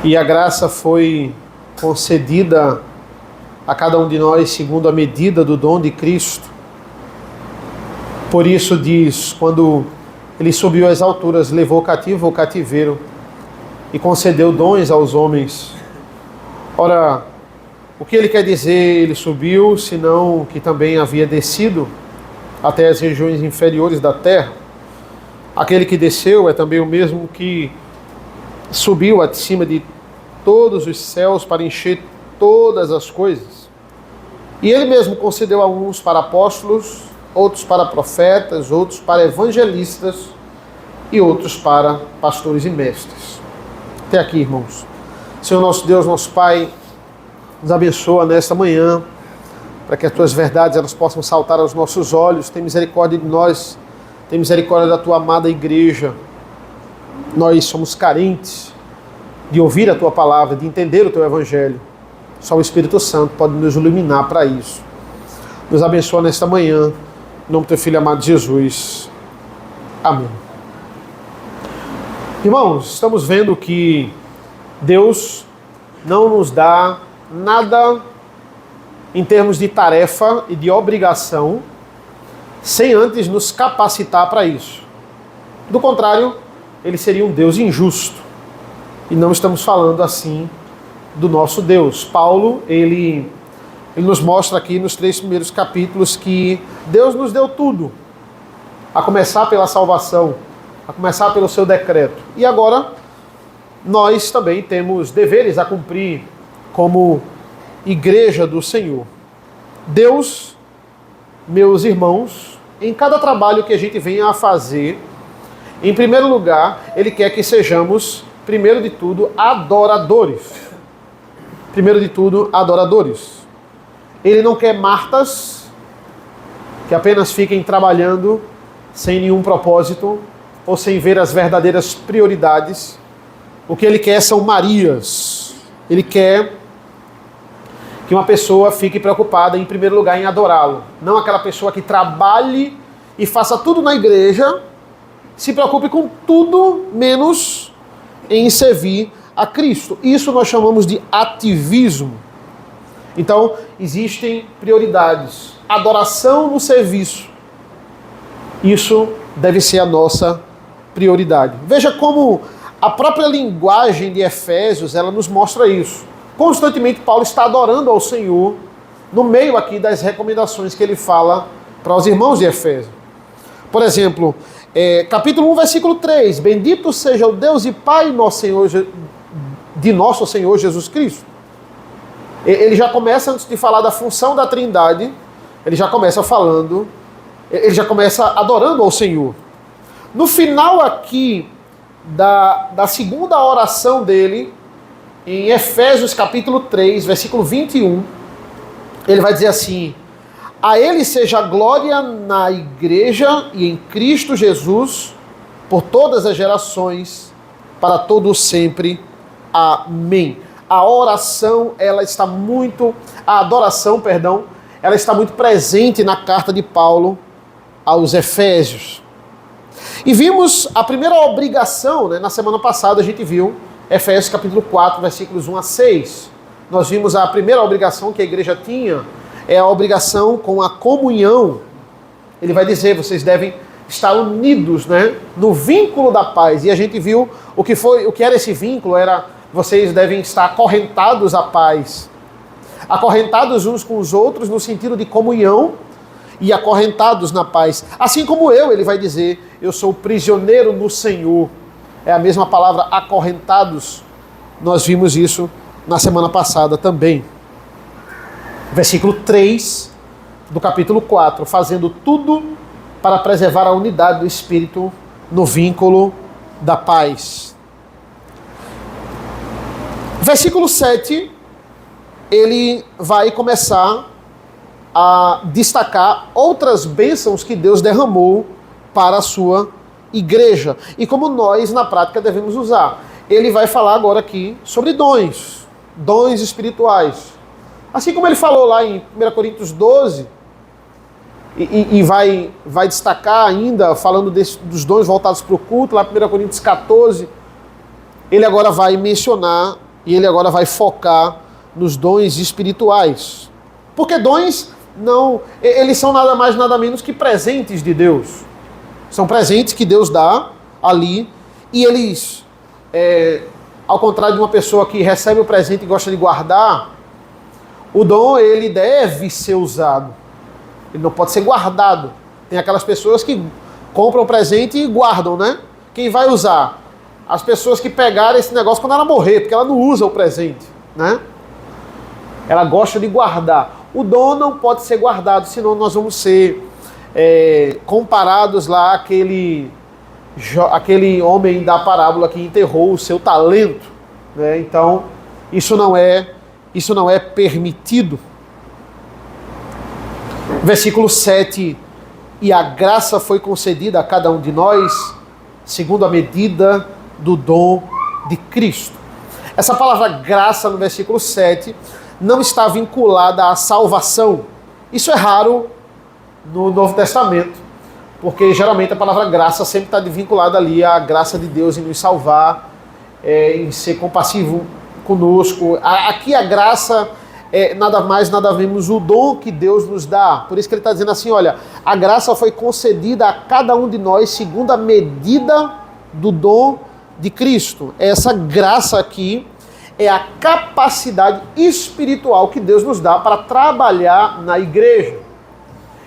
E a graça foi concedida a cada um de nós segundo a medida do dom de Cristo. Por isso diz, quando ele subiu às alturas, levou cativo o cativeiro e concedeu dons aos homens. Ora, o que ele quer dizer, ele subiu, senão que também havia descido até as regiões inferiores da terra? Aquele que desceu é também o mesmo que subiu acima de todos os céus para encher todas as coisas. E ele mesmo concedeu a uns para apóstolos, outros para profetas, outros para evangelistas e outros para pastores e mestres. Até aqui, irmãos. Senhor nosso Deus, nosso Pai, nos abençoa nesta manhã, para que as tuas verdades elas possam saltar aos nossos olhos. Tem misericórdia de nós, tem misericórdia da tua amada igreja. Nós somos carentes de ouvir a tua palavra, de entender o teu evangelho. Só o Espírito Santo pode nos iluminar para isso. Nos abençoa nesta manhã, em nome do teu Filho amado Jesus. Amém. Irmãos, estamos vendo que Deus não nos dá nada em termos de tarefa e de obrigação, sem antes nos capacitar para isso. Do contrário, ele seria um Deus injusto. E não estamos falando assim do nosso Deus. Paulo, ele nos mostra aqui nos 3 primeiros capítulos que Deus nos deu tudo, a começar pela salvação, a começar pelo seu decreto. E agora, nós também temos deveres a cumprir como igreja do Senhor. Deus, meus irmãos, em cada trabalho que a gente venha a fazer, em primeiro lugar, Ele quer que sejamos, primeiro de tudo, adoradores. Primeiro de tudo, adoradores. Ele não quer martas que apenas fiquem trabalhando sem nenhum propósito ou sem ver as verdadeiras prioridades. O que ele quer são Marias. Ele quer que uma pessoa fique preocupada, em primeiro lugar, em adorá-lo. Não aquela pessoa que trabalhe e faça tudo na igreja, se preocupe com tudo menos em servir a Cristo. Isso nós chamamos de ativismo. Então, existem prioridades. Adoração no serviço. Isso deve ser a nossa prioridade. Veja como a própria linguagem de Efésios, ela nos mostra isso. Constantemente Paulo está adorando ao Senhor no meio aqui das recomendações que ele fala para os irmãos de Efésios. Por exemplo, capítulo 1, versículo 3. Bendito seja o Deus e Pai de nosso Senhor Jesus Cristo. Ele já começa, antes de falar da função da Trindade, ele já começa adorando ao Senhor. No final aqui da segunda oração dele, em Efésios capítulo 3, versículo 21, ele vai dizer assim: a ele seja a glória na igreja e em Cristo Jesus, por todas as gerações, para todo sempre. Amém. A adoração, ela está muito presente na carta de Paulo aos Efésios. E vimos a primeira obrigação, na semana passada a gente viu Efésios capítulo 4, versículos 1 a 6. Nós vimos a primeira obrigação que a igreja tinha, é a obrigação com a comunhão. Ele vai dizer, vocês devem estar unidos, no vínculo da paz. E a gente viu o que era esse vínculo, vocês devem estar acorrentados à paz. Acorrentados uns com os outros no sentido de comunhão e acorrentados na paz. Assim como ele vai dizer, eu sou prisioneiro no Senhor. É a mesma palavra acorrentados. Nós vimos isso na semana passada também. Versículo 3 do capítulo 4. Fazendo tudo para preservar a unidade do Espírito no vínculo da paz. Versículo 7, ele vai começar a destacar outras bênçãos que Deus derramou para a sua igreja e como nós, na prática, devemos usar. Ele vai falar agora aqui sobre dons espirituais. Assim como ele falou lá em 1 Coríntios 12, e vai destacar ainda, falando dos dons voltados para o culto, lá em 1 Coríntios 14, ele agora vai mencionar E ele agora vai focar nos dons espirituais. Porque dons eles são nada mais, nada menos que presentes de Deus. São presentes que Deus dá ali, e eles, ao contrário de uma pessoa que recebe o presente e gosta de guardar, o dom, ele deve ser usado. Ele não pode ser guardado. Tem aquelas pessoas que compram o presente e guardam, né? Quem vai usar? As pessoas que pegaram esse negócio quando ela morrer, porque ela não usa o presente, né? Ela gosta de guardar. O dom não pode ser guardado, senão nós vamos ser comparados lá àquele homem da parábola que enterrou o seu talento, né? Então, isso não é permitido. Versículo 7, e a graça foi concedida a cada um de nós, segundo a medida do dom de Cristo. Essa palavra graça no versículo 7 não está vinculada à salvação. Isso é raro no Novo Testamento, porque geralmente a palavra graça sempre está vinculada ali à graça de Deus em nos salvar, em ser compassivo conosco. Aqui a graça é nada mais, nada menos o dom que Deus nos dá. Por isso que ele está dizendo assim, olha, a graça foi concedida a cada um de nós segundo a medida do dom de Cristo. Essa graça aqui é a capacidade espiritual que Deus nos dá para trabalhar na igreja.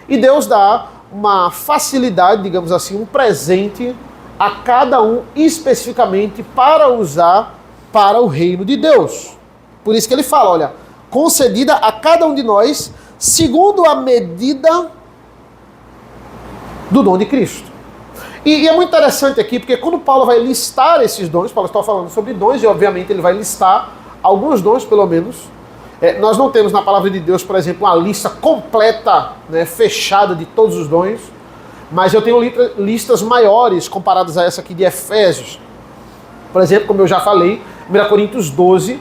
E Deus dá uma facilidade, digamos assim, um presente a cada um especificamente para usar para o reino de Deus. Por isso que ele fala, olha, concedida a cada um de nós segundo a medida do dom de Cristo. E é muito interessante aqui, porque quando Paulo vai listar esses dons, Paulo está falando sobre dons, e obviamente ele vai listar alguns dons, pelo menos. Nós não temos na palavra de Deus, por exemplo, uma lista completa, né, fechada de todos os dons, mas eu tenho listas maiores comparadas a essa aqui de Efésios. Por exemplo, como eu já falei, 1 Coríntios 12,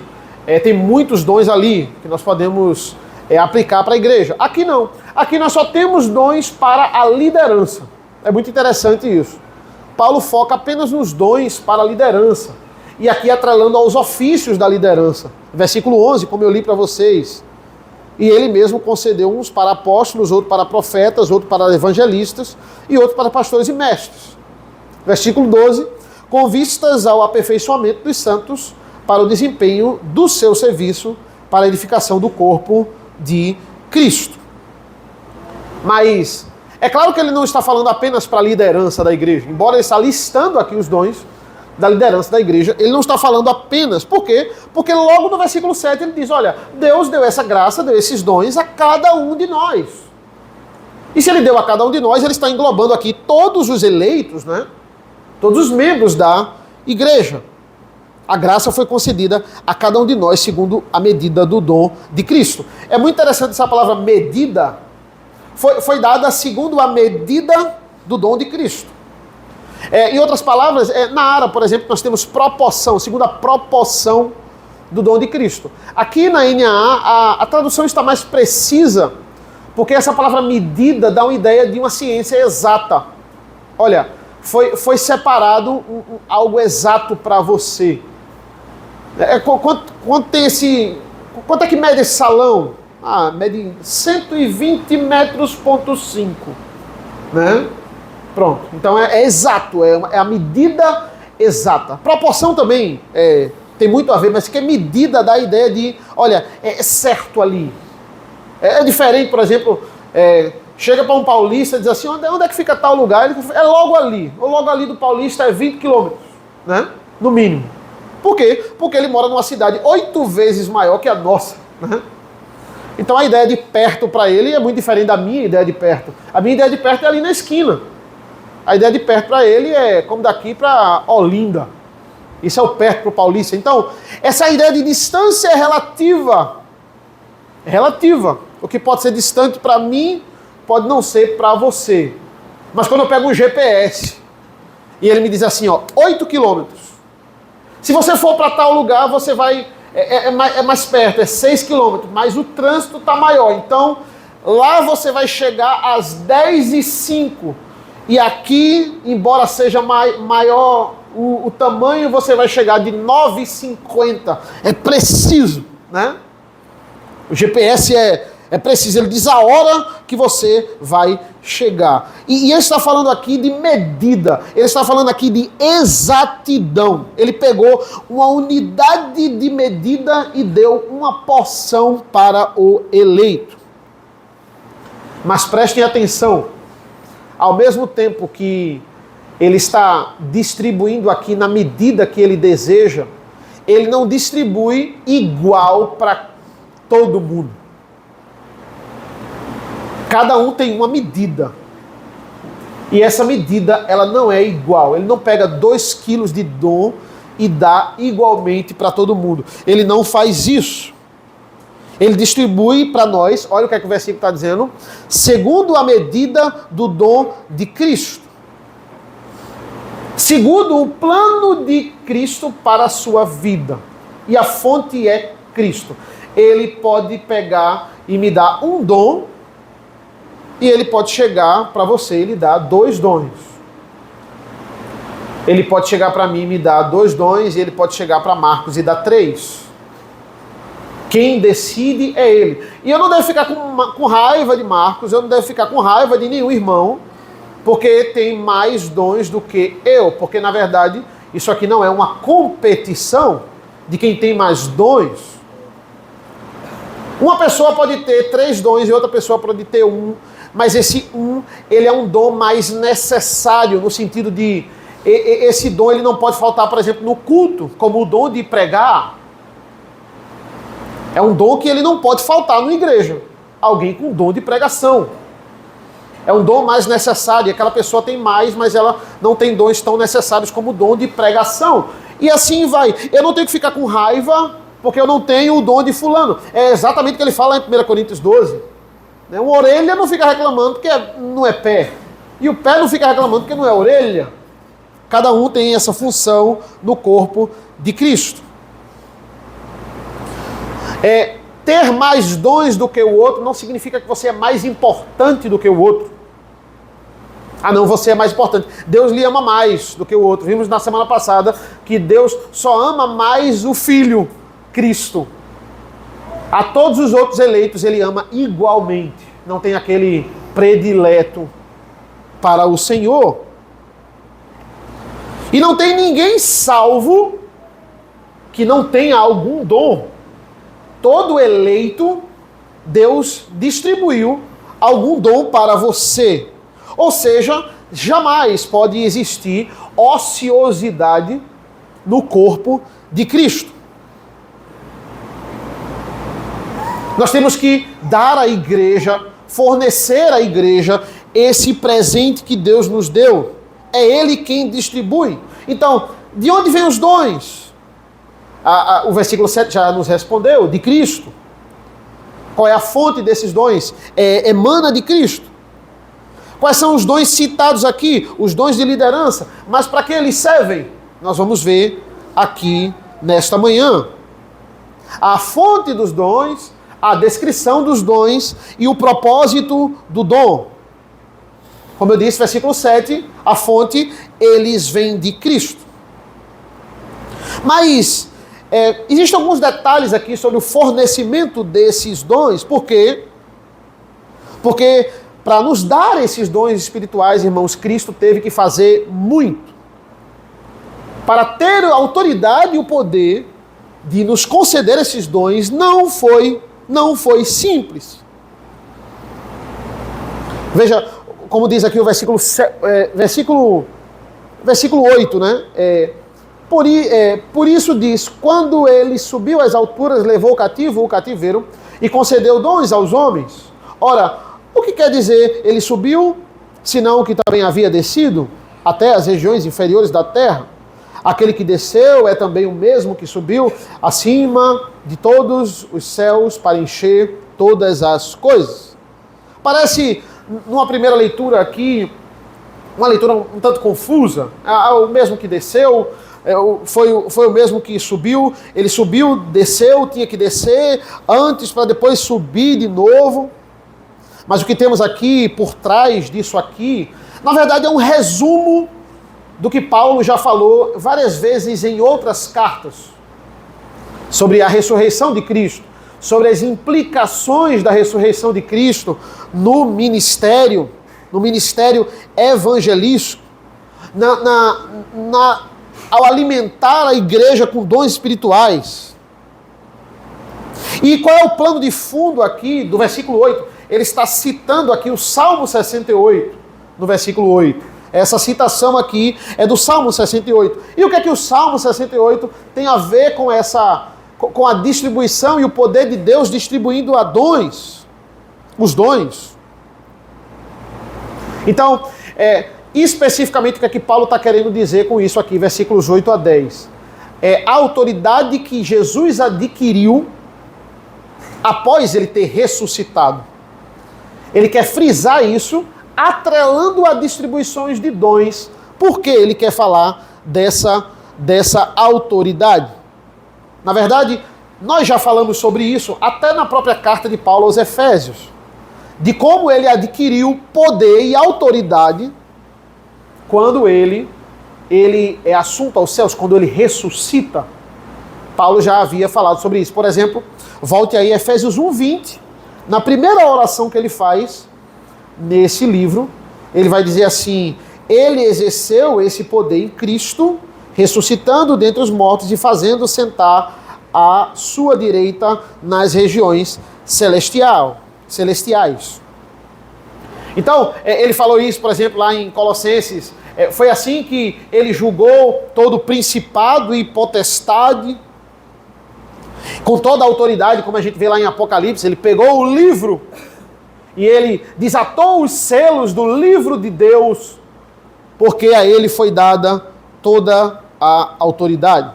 tem muitos dons ali que nós podemos aplicar para a igreja. Aqui não. Aqui nós só temos dons para a liderança. É muito interessante isso. Paulo foca apenas nos dons para a liderança. E aqui atrelando aos ofícios da liderança. Versículo 11, como eu li para vocês. E ele mesmo concedeu uns para apóstolos, outros para profetas, outros para evangelistas e outros para pastores e mestres. Versículo 12, com vistas ao aperfeiçoamento dos santos para o desempenho do seu serviço para a edificação do corpo de Cristo. Mas é claro que ele não está falando apenas para a liderança da igreja, embora ele está listando aqui os dons da liderança da igreja, ele não está falando apenas. Por quê? Porque logo no versículo 7 ele diz, olha, Deus deu essa graça, deu esses dons a cada um de nós. E se ele deu a cada um de nós, ele está englobando aqui todos os eleitos, né? Todos os membros da igreja. A graça foi concedida a cada um de nós segundo a medida do dom de Cristo. É muito interessante essa palavra medida. Foi dada segundo a medida do dom de Cristo. Em outras palavras, na ARA, por exemplo, nós temos proporção, segundo a proporção do dom de Cristo. Aqui na NAA, a tradução está mais precisa, porque essa palavra medida dá uma ideia de uma ciência exata. Olha, foi separado algo exato para você. Quanto tem esse... Quanto é que mede esse salão? Mede 120 metros, ponto 5, né? Pronto. Então é exato, é a medida exata. Proporção também tem muito a ver, mas que é medida da ideia de, olha, é certo ali. É diferente, por exemplo, chega para um paulista e diz assim, onde é que fica tal lugar? Ele é logo ali. O logo ali do paulista é 20 quilômetros, né? No mínimo. Por quê? Porque ele mora numa cidade 8 vezes maior que a nossa, né? Então a ideia de perto para ele é muito diferente da minha ideia de perto. A minha ideia de perto é ali na esquina. A ideia de perto para ele é como daqui para Olinda. Isso é o perto para o paulista. Então, essa ideia de distância é relativa. É relativa. O que pode ser distante para mim, pode não ser para você. Mas quando eu pego um GPS e ele me diz assim, 8 quilômetros. Se você for para tal lugar, você vai... É mais perto, é 6 quilômetros, mas o trânsito está maior. Então, lá você vai chegar às 10h05. E aqui, embora seja maior o tamanho, você vai chegar de 9,50. É preciso, né? O GPS é preciso, ele diz a hora que você vai chegar. E ele está falando aqui de medida, ele está falando aqui de exatidão. Ele pegou uma unidade de medida e deu uma porção para o eleito. Mas prestem atenção, ao mesmo tempo que ele está distribuindo aqui na medida que ele deseja, ele não distribui igual para todo mundo. Cada um tem uma medida. E essa medida, ela não é igual. Ele não pega 2 quilos de dom e dá igualmente para todo mundo. Ele não faz isso. Ele distribui para nós, olha o que é que o versículo está dizendo, segundo a medida do dom de Cristo. Segundo o plano de Cristo para a sua vida. E a fonte é Cristo. Ele pode pegar e me dar um dom, e ele pode chegar para você e lhe dar 2 dons. Ele pode chegar para mim e me dar 2 dons, e ele pode chegar para Marcos e dar 3. Quem decide é ele. E eu não devo ficar com raiva de Marcos, eu não devo ficar com raiva de nenhum irmão, porque tem mais dons do que eu. Porque, na verdade, isso aqui não é uma competição de quem tem mais dons. Uma pessoa pode ter 3 dons e outra pessoa pode ter 1, mas esse 1, ele é um dom mais necessário, no sentido de, esse dom ele não pode faltar, por exemplo, no culto, como o dom de pregar. É um dom que ele não pode faltar na igreja. Alguém com dom de pregação. É um dom mais necessário. Aquela pessoa tem mais, mas ela não tem dons tão necessários como o dom de pregação. E assim vai. Eu não tenho que ficar com raiva, porque eu não tenho o dom de fulano. É exatamente o que ele fala em 1 Coríntios 12. Uma orelha não fica reclamando porque não é pé. E o pé não fica reclamando porque não é orelha. Cada um tem essa função no corpo de Cristo. Ter mais dons do que o outro não significa que você é mais importante do que o outro. Ah não, você é mais importante. Deus lhe ama mais do que o outro. Vimos na semana passada que Deus só ama mais o Filho, Cristo. A todos os outros eleitos ele ama igualmente. Não tem aquele predileto para o Senhor. E não tem ninguém salvo que não tenha algum dom. Todo eleito, Deus distribuiu algum dom para você. Ou seja, jamais pode existir ociosidade no corpo de Cristo. Nós temos que dar à igreja, fornecer à igreja esse presente que Deus nos deu. É Ele quem distribui. Então, de onde vêm os dons? O versículo 7 já nos respondeu, de Cristo. Qual é a fonte desses dons? Emana de Cristo. Quais são os dons citados aqui? Os dons de liderança. Mas para que eles servem? Nós vamos ver aqui nesta manhã. A fonte dos dons, a descrição dos dons e o propósito do dom. Como eu disse, versículo 7, a fonte, eles vêm de Cristo. Mas existem alguns detalhes aqui sobre o fornecimento desses dons. Por quê? Porque para nos dar esses dons espirituais, irmãos, Cristo teve que fazer muito. Para ter a autoridade e o poder de nos conceder esses dons, não foi simples. Veja, como diz aqui o versículo 8, né? Por isso diz, quando ele subiu às alturas, levou o cativeiro, e concedeu dons aos homens. Ora, o que quer dizer ele subiu, senão que também havia descido até as regiões inferiores da terra? Aquele que desceu é também o mesmo que subiu acima de todos os céus para encher todas as coisas. Parece, numa primeira leitura aqui, uma leitura um tanto confusa. O mesmo que desceu, foi o mesmo que subiu. Ele subiu, desceu, tinha que descer antes para depois subir de novo. Mas o que temos aqui, por trás disso aqui, Na verdade, é um resumo do que Paulo já falou várias vezes em outras cartas, sobre a ressurreição de Cristo, sobre as implicações da ressurreição de Cristo no ministério evangelístico, ao alimentar a igreja com dons espirituais. E qual é o plano de fundo aqui do versículo 8? Ele está citando aqui o Salmo 68, no versículo 8. Essa citação aqui é do Salmo 68. E o que é que o Salmo 68 tem a ver com com a distribuição e o poder de Deus distribuindo os dons? Então, especificamente o que é que Paulo está querendo dizer com isso aqui, versículos 8 a 10. É a autoridade que Jesus adquiriu após ele ter ressuscitado. Ele quer frisar isso, atrelando a distribuições de dons. Por que ele quer falar dessa autoridade? Na verdade, nós já falamos sobre isso até na própria carta de Paulo aos Efésios, de como ele adquiriu poder e autoridade quando ele é assunto aos céus, quando ele ressuscita. Paulo já havia falado sobre isso. Por exemplo, volte aí a Efésios 1:20, na primeira oração que ele faz nesse livro, ele vai dizer assim: ele exerceu esse poder em Cristo, ressuscitando dentre os mortos e fazendo sentar à sua direita nas regiões celestiais. Então, ele falou isso, por exemplo, lá em Colossenses. Foi assim que ele julgou todo principado e potestade, com toda a autoridade, como a gente vê lá em Apocalipse. Ele pegou o livro e ele desatou os selos do livro de Deus, porque a ele foi dada toda a autoridade.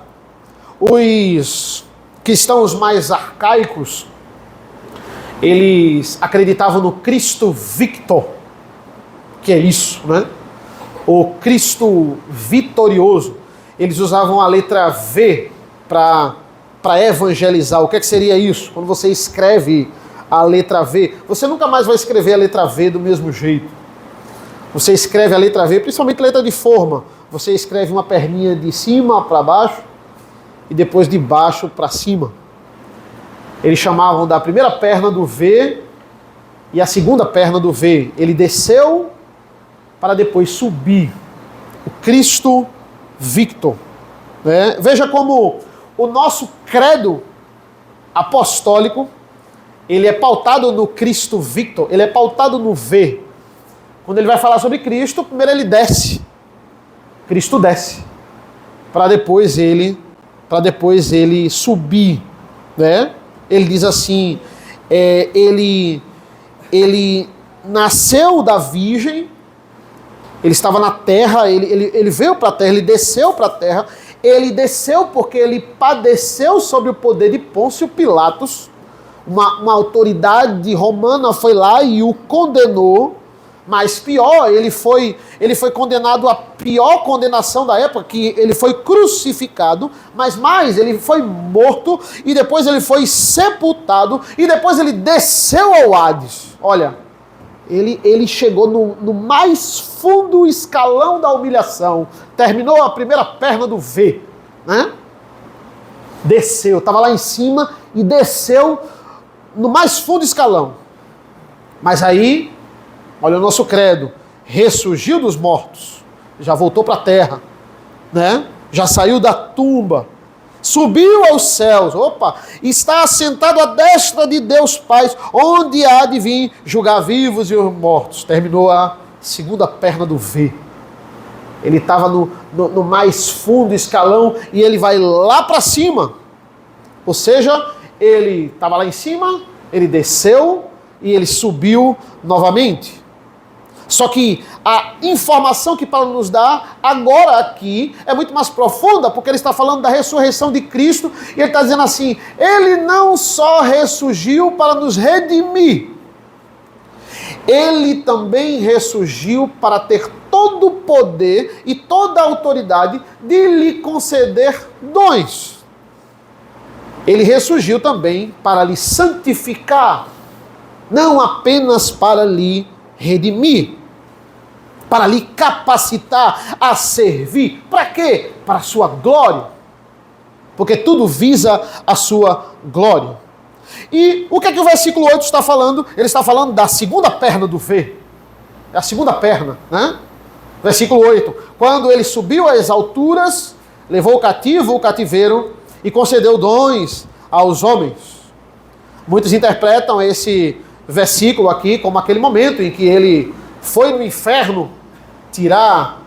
Os cristãos mais arcaicos, eles acreditavam no Cristo Victor, que é isso, né? O Cristo vitorioso. Eles usavam a letra V para evangelizar. O que seria isso? Quando você escreve a letra V, você nunca mais vai escrever a letra V do mesmo jeito. Você escreve a letra V, principalmente letra de forma. Você escreve uma perninha de cima para baixo e depois de baixo para cima. Eles chamavam da primeira perna do V e a segunda perna do V. Ele desceu para depois subir. O Cristo Victor. Né? Veja como o nosso credo apostólico, ele é pautado no Cristo Victor, ele é pautado no V. Quando ele vai falar sobre Cristo, primeiro ele desce. Cristo desce. Para depois ele subir. Né? Ele diz assim, ele nasceu da virgem, ele estava na terra, ele veio para a terra, ele desceu para a terra, ele desceu porque ele padeceu sob o poder de Pôncio Pilatos, uma autoridade romana foi lá e o condenou, mas pior, ele foi condenado à pior condenação da época, que ele foi crucificado, mas mais, ele foi morto, e depois ele foi sepultado, e depois ele desceu ao Hades. Olha, ele chegou no mais fundo escalão da humilhação, terminou a primeira perna do V, né? Desceu, estava lá em cima e desceu no mais fundo escalão. Mas aí, olha o nosso credo, ressurgiu dos mortos, já voltou para a terra, né? Já saiu da tumba, subiu aos céus, está assentado à destra de Deus Pai, onde há de vir julgar vivos e os mortos. Terminou a segunda perna do V. Ele estava no mais fundo escalão e ele vai lá para cima. Ou seja, ele estava lá em cima, ele desceu e ele subiu novamente. Só que a informação que Paulo nos dá agora aqui é muito mais profunda, porque ele está falando da ressurreição de Cristo e ele está dizendo assim, ele não só ressurgiu para nos redimir, ele também ressurgiu para ter todo o poder e toda a autoridade de lhe conceder dons. Ele ressurgiu também para lhe santificar, não apenas para lhe redimir. para lhe capacitar a servir. Para quê? Para a sua glória. Porque tudo visa a sua glória. E o que é que o versículo 8 está falando? Ele está falando da segunda perna do V. É a segunda perna, né? Versículo 8. Quando ele subiu às alturas, levou o cativo, o cativeiro, e concedeu dons aos homens. Muitos interpretam esse versículo aqui como aquele momento em que ele foi no inferno tirar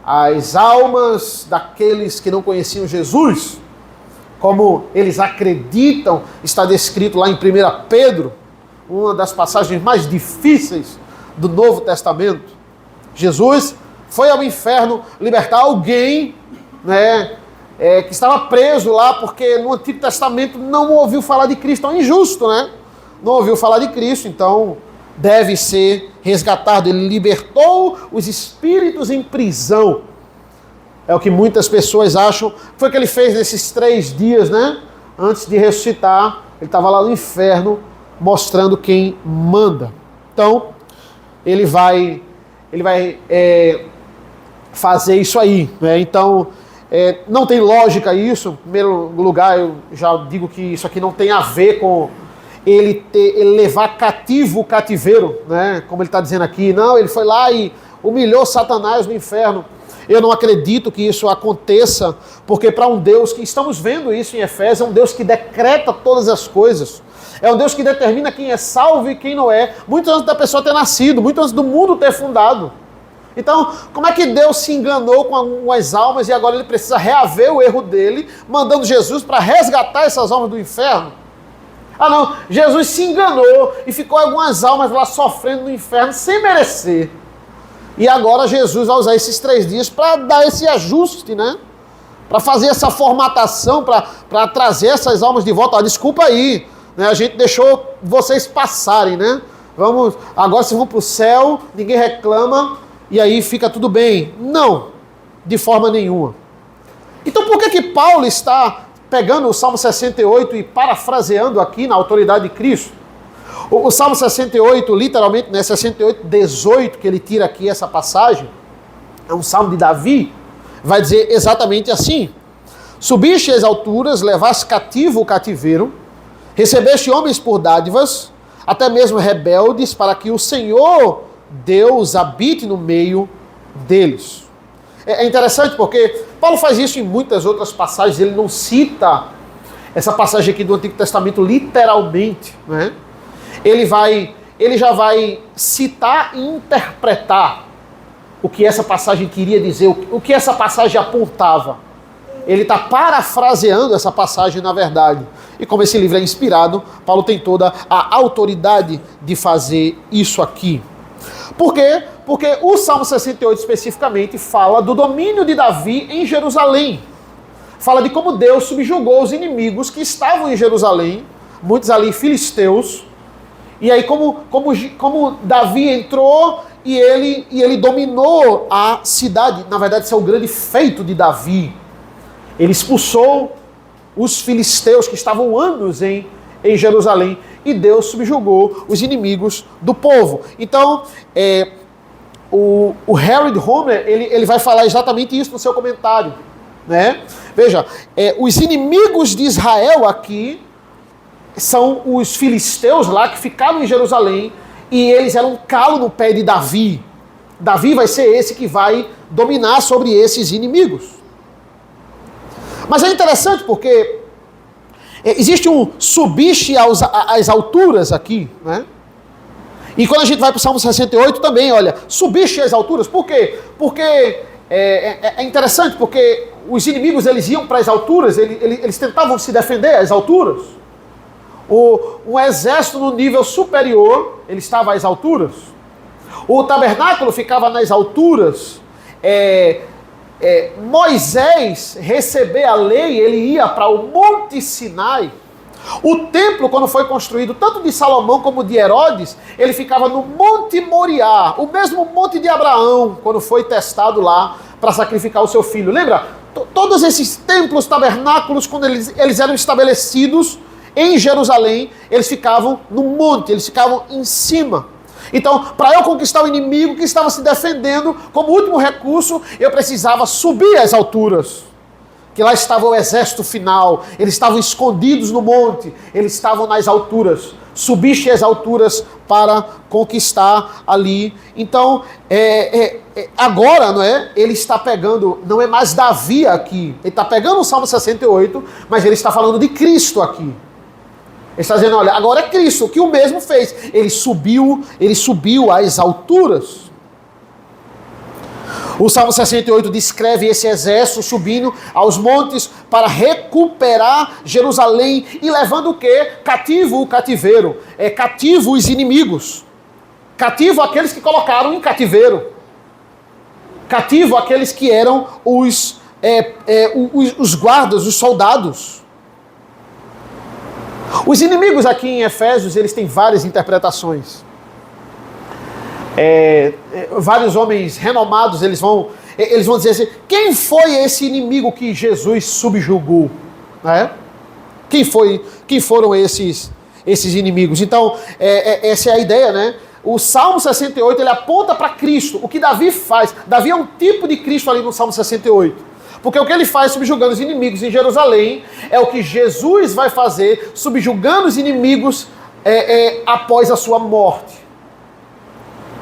as almas daqueles que não conheciam Jesus, como eles acreditam, está descrito lá em 1 Pedro, uma das passagens mais difíceis do Novo Testamento. Jesus foi ao inferno libertar alguém, né, que estava preso lá, porque no Antigo Testamento não ouviu falar de Cristo. É injusto, né? Não ouviu falar de Cristo, então deve ser resgatado. Ele libertou os espíritos em prisão. É o que muitas pessoas acham. Foi o que ele fez nesses 3 dias, né? Antes de ressuscitar, ele estava lá no inferno, mostrando quem manda. Então, ele vai fazer isso aí, né? Então, não tem lógica isso. Em primeiro lugar, eu já digo que isso aqui não tem a ver com ele levar cativo o cativeiro, né? Como ele está dizendo aqui. Não, ele foi lá e humilhou Satanás no inferno. Eu não acredito que isso aconteça, porque para um Deus, que estamos vendo isso em Efésios, é um Deus que decreta todas as coisas. É um Deus que determina quem é salvo e quem não é, muito antes da pessoa ter nascido, muito antes do mundo ter fundado. Então, como é que Deus se enganou com algumas almas e agora ele precisa reaver o erro dele, mandando Jesus para resgatar essas almas do inferno? Ah não, Jesus se enganou e ficou algumas almas lá sofrendo no inferno sem merecer. E agora Jesus vai usar esses 3 dias para dar esse ajuste, né? Para fazer essa formatação, para trazer essas almas de volta. Desculpa aí, né? A gente deixou vocês passarem, né? Agora vocês vão para o céu, ninguém reclama, e aí fica tudo bem. Não, de forma nenhuma. Então por que Paulo está pegando o Salmo 68 e parafraseando aqui na autoridade de Cristo? O Salmo 68, literalmente, né, 68, 18, que ele tira aqui essa passagem, é um salmo de Davi, vai dizer exatamente assim: subiste às alturas, levaste cativo o cativeiro, recebeste homens por dádivas, até mesmo rebeldes, para que o Senhor Deus habite no meio deles. É interessante porque Paulo faz isso em muitas outras passagens, ele não cita essa passagem aqui do Antigo Testamento literalmente, né? Ele já vai citar e interpretar o que essa passagem queria dizer, o que essa passagem apontava. Ele está parafraseando essa passagem, na verdade. E como esse livro é inspirado, Paulo tem toda a autoridade de fazer isso aqui. Por quê? Porque o Salmo 68 especificamente fala do domínio de Davi em Jerusalém. Fala de como Deus subjugou os inimigos que estavam em Jerusalém, muitos ali filisteus. E aí como Davi entrou e ele dominou a cidade. Na verdade, isso é o grande feito de Davi. Ele expulsou os filisteus que estavam anos em Jerusalém. E Deus subjugou os inimigos do povo. Então, o Harold Homer, ele vai falar exatamente isso no seu comentário, né? Veja, os inimigos de Israel aqui são os filisteus lá que ficaram em Jerusalém e eles eram um calo no pé de Davi. Davi vai ser esse que vai dominar sobre esses inimigos. Mas é interessante porque existe um subiste às alturas aqui, né? E quando a gente vai para o Salmo 68 também, olha, subiste às alturas. Por quê? Porque é interessante, porque os inimigos eles iam para as alturas, eles tentavam se defender às alturas. Um exército no nível superior, ele estava às alturas. O tabernáculo ficava nas alturas. Moisés receber a lei, ele ia para o Monte Sinai. O templo, quando foi construído, tanto de Salomão como de Herodes, ele ficava no Monte Moriá, o mesmo monte de Abraão, quando foi testado lá para sacrificar o seu filho. Lembra? Todos esses templos, tabernáculos, quando eles eram estabelecidos em Jerusalém, eles ficavam no monte, eles ficavam em cima. Então, para eu conquistar o inimigo que estava se defendendo, como último recurso, eu precisava subir às alturas. Que lá estava o exército final, eles estavam escondidos no monte, eles estavam nas alturas. Subiste às alturas para conquistar ali. Então, agora, não é? Ele está pegando, não é mais Davi aqui, ele está pegando o Salmo 68, mas ele está falando de Cristo aqui. Ele está dizendo, olha, agora é Cristo, o que o mesmo fez. Ele subiu às alturas. O Salmo 68 descreve esse exército subindo aos montes para recuperar Jerusalém e levando o quê? Cativo o cativeiro. Cativo os inimigos. Cativo aqueles que colocaram em cativeiro. Cativo aqueles que eram os guardas, os soldados. Os inimigos aqui em Efésios, eles têm várias interpretações. Vários homens renomados, eles vão dizer assim, quem foi esse inimigo que Jesus subjugou? Quem foram esses inimigos? Então, essa é a ideia, né? O Salmo 68, ele aponta para Cristo, o que Davi faz. Davi é um tipo de Cristo ali no Salmo 68. Porque o que ele faz subjugando os inimigos em Jerusalém é o que Jesus vai fazer subjugando os inimigos após a sua morte.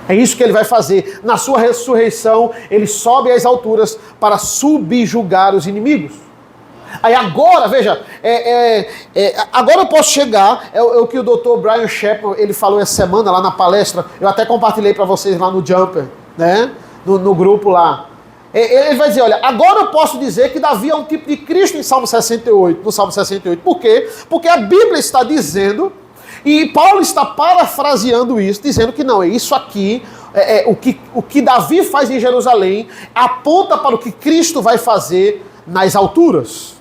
É isso que ele vai fazer. Na sua ressurreição, ele sobe às alturas para subjugar os inimigos. Aí agora, veja, agora eu posso chegar, é o que o Dr. Brian Shepard, ele falou essa semana lá na palestra, eu até compartilhei para vocês lá no Jumper, né? No grupo lá. Ele vai dizer, olha, agora eu posso dizer que Davi é um tipo de Cristo no Salmo 68. Por quê? Porque a Bíblia está dizendo... E Paulo está parafraseando isso, dizendo que não, isso aqui, o que Davi faz em Jerusalém, aponta para o que Cristo vai fazer nas alturas,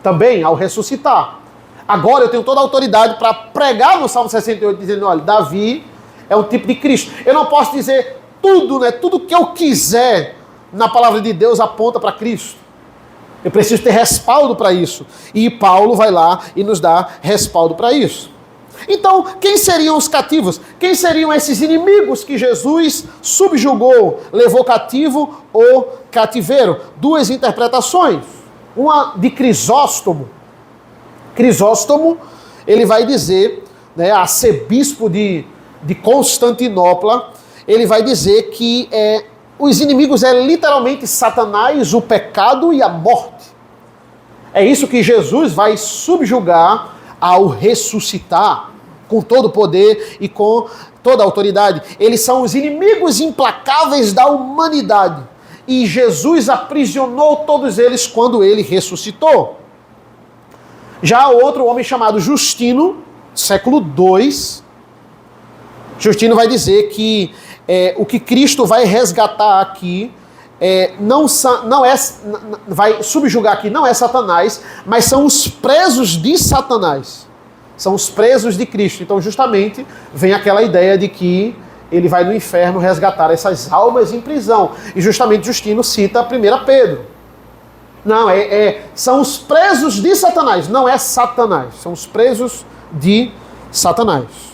também ao ressuscitar. Agora eu tenho toda a autoridade para pregar no Salmo 68, dizendo, olha, Davi é um tipo de Cristo. Eu não posso dizer tudo, né? Tudo que eu quiser na palavra de Deus aponta para Cristo. Eu preciso ter respaldo para isso. E Paulo vai lá e nos dá respaldo para isso. Então, quem seriam os cativos? Quem seriam esses inimigos que Jesus subjugou, levou cativo ou cativeiro? Duas interpretações. Uma de Crisóstomo. Crisóstomo, ele vai dizer, né, arcebispo de Constantinopla, ele vai dizer que os inimigos literalmente Satanás, o pecado e a morte. É isso que Jesus vai subjugar ao ressuscitar, com todo o poder e com toda a autoridade. Eles são os inimigos implacáveis da humanidade. E Jesus aprisionou todos eles quando ele ressuscitou. Já outro homem chamado Justino, século II, Justino vai dizer que o que Cristo vai resgatar aqui vai subjugar aqui não é Satanás, mas são os presos de Satanás. São os presos de Cristo. Então, justamente, vem aquela ideia de que ele vai no inferno resgatar essas almas em prisão. E justamente Justino cita 1 Pedro. Não, são os presos de Satanás, não é Satanás. São os presos de Satanás.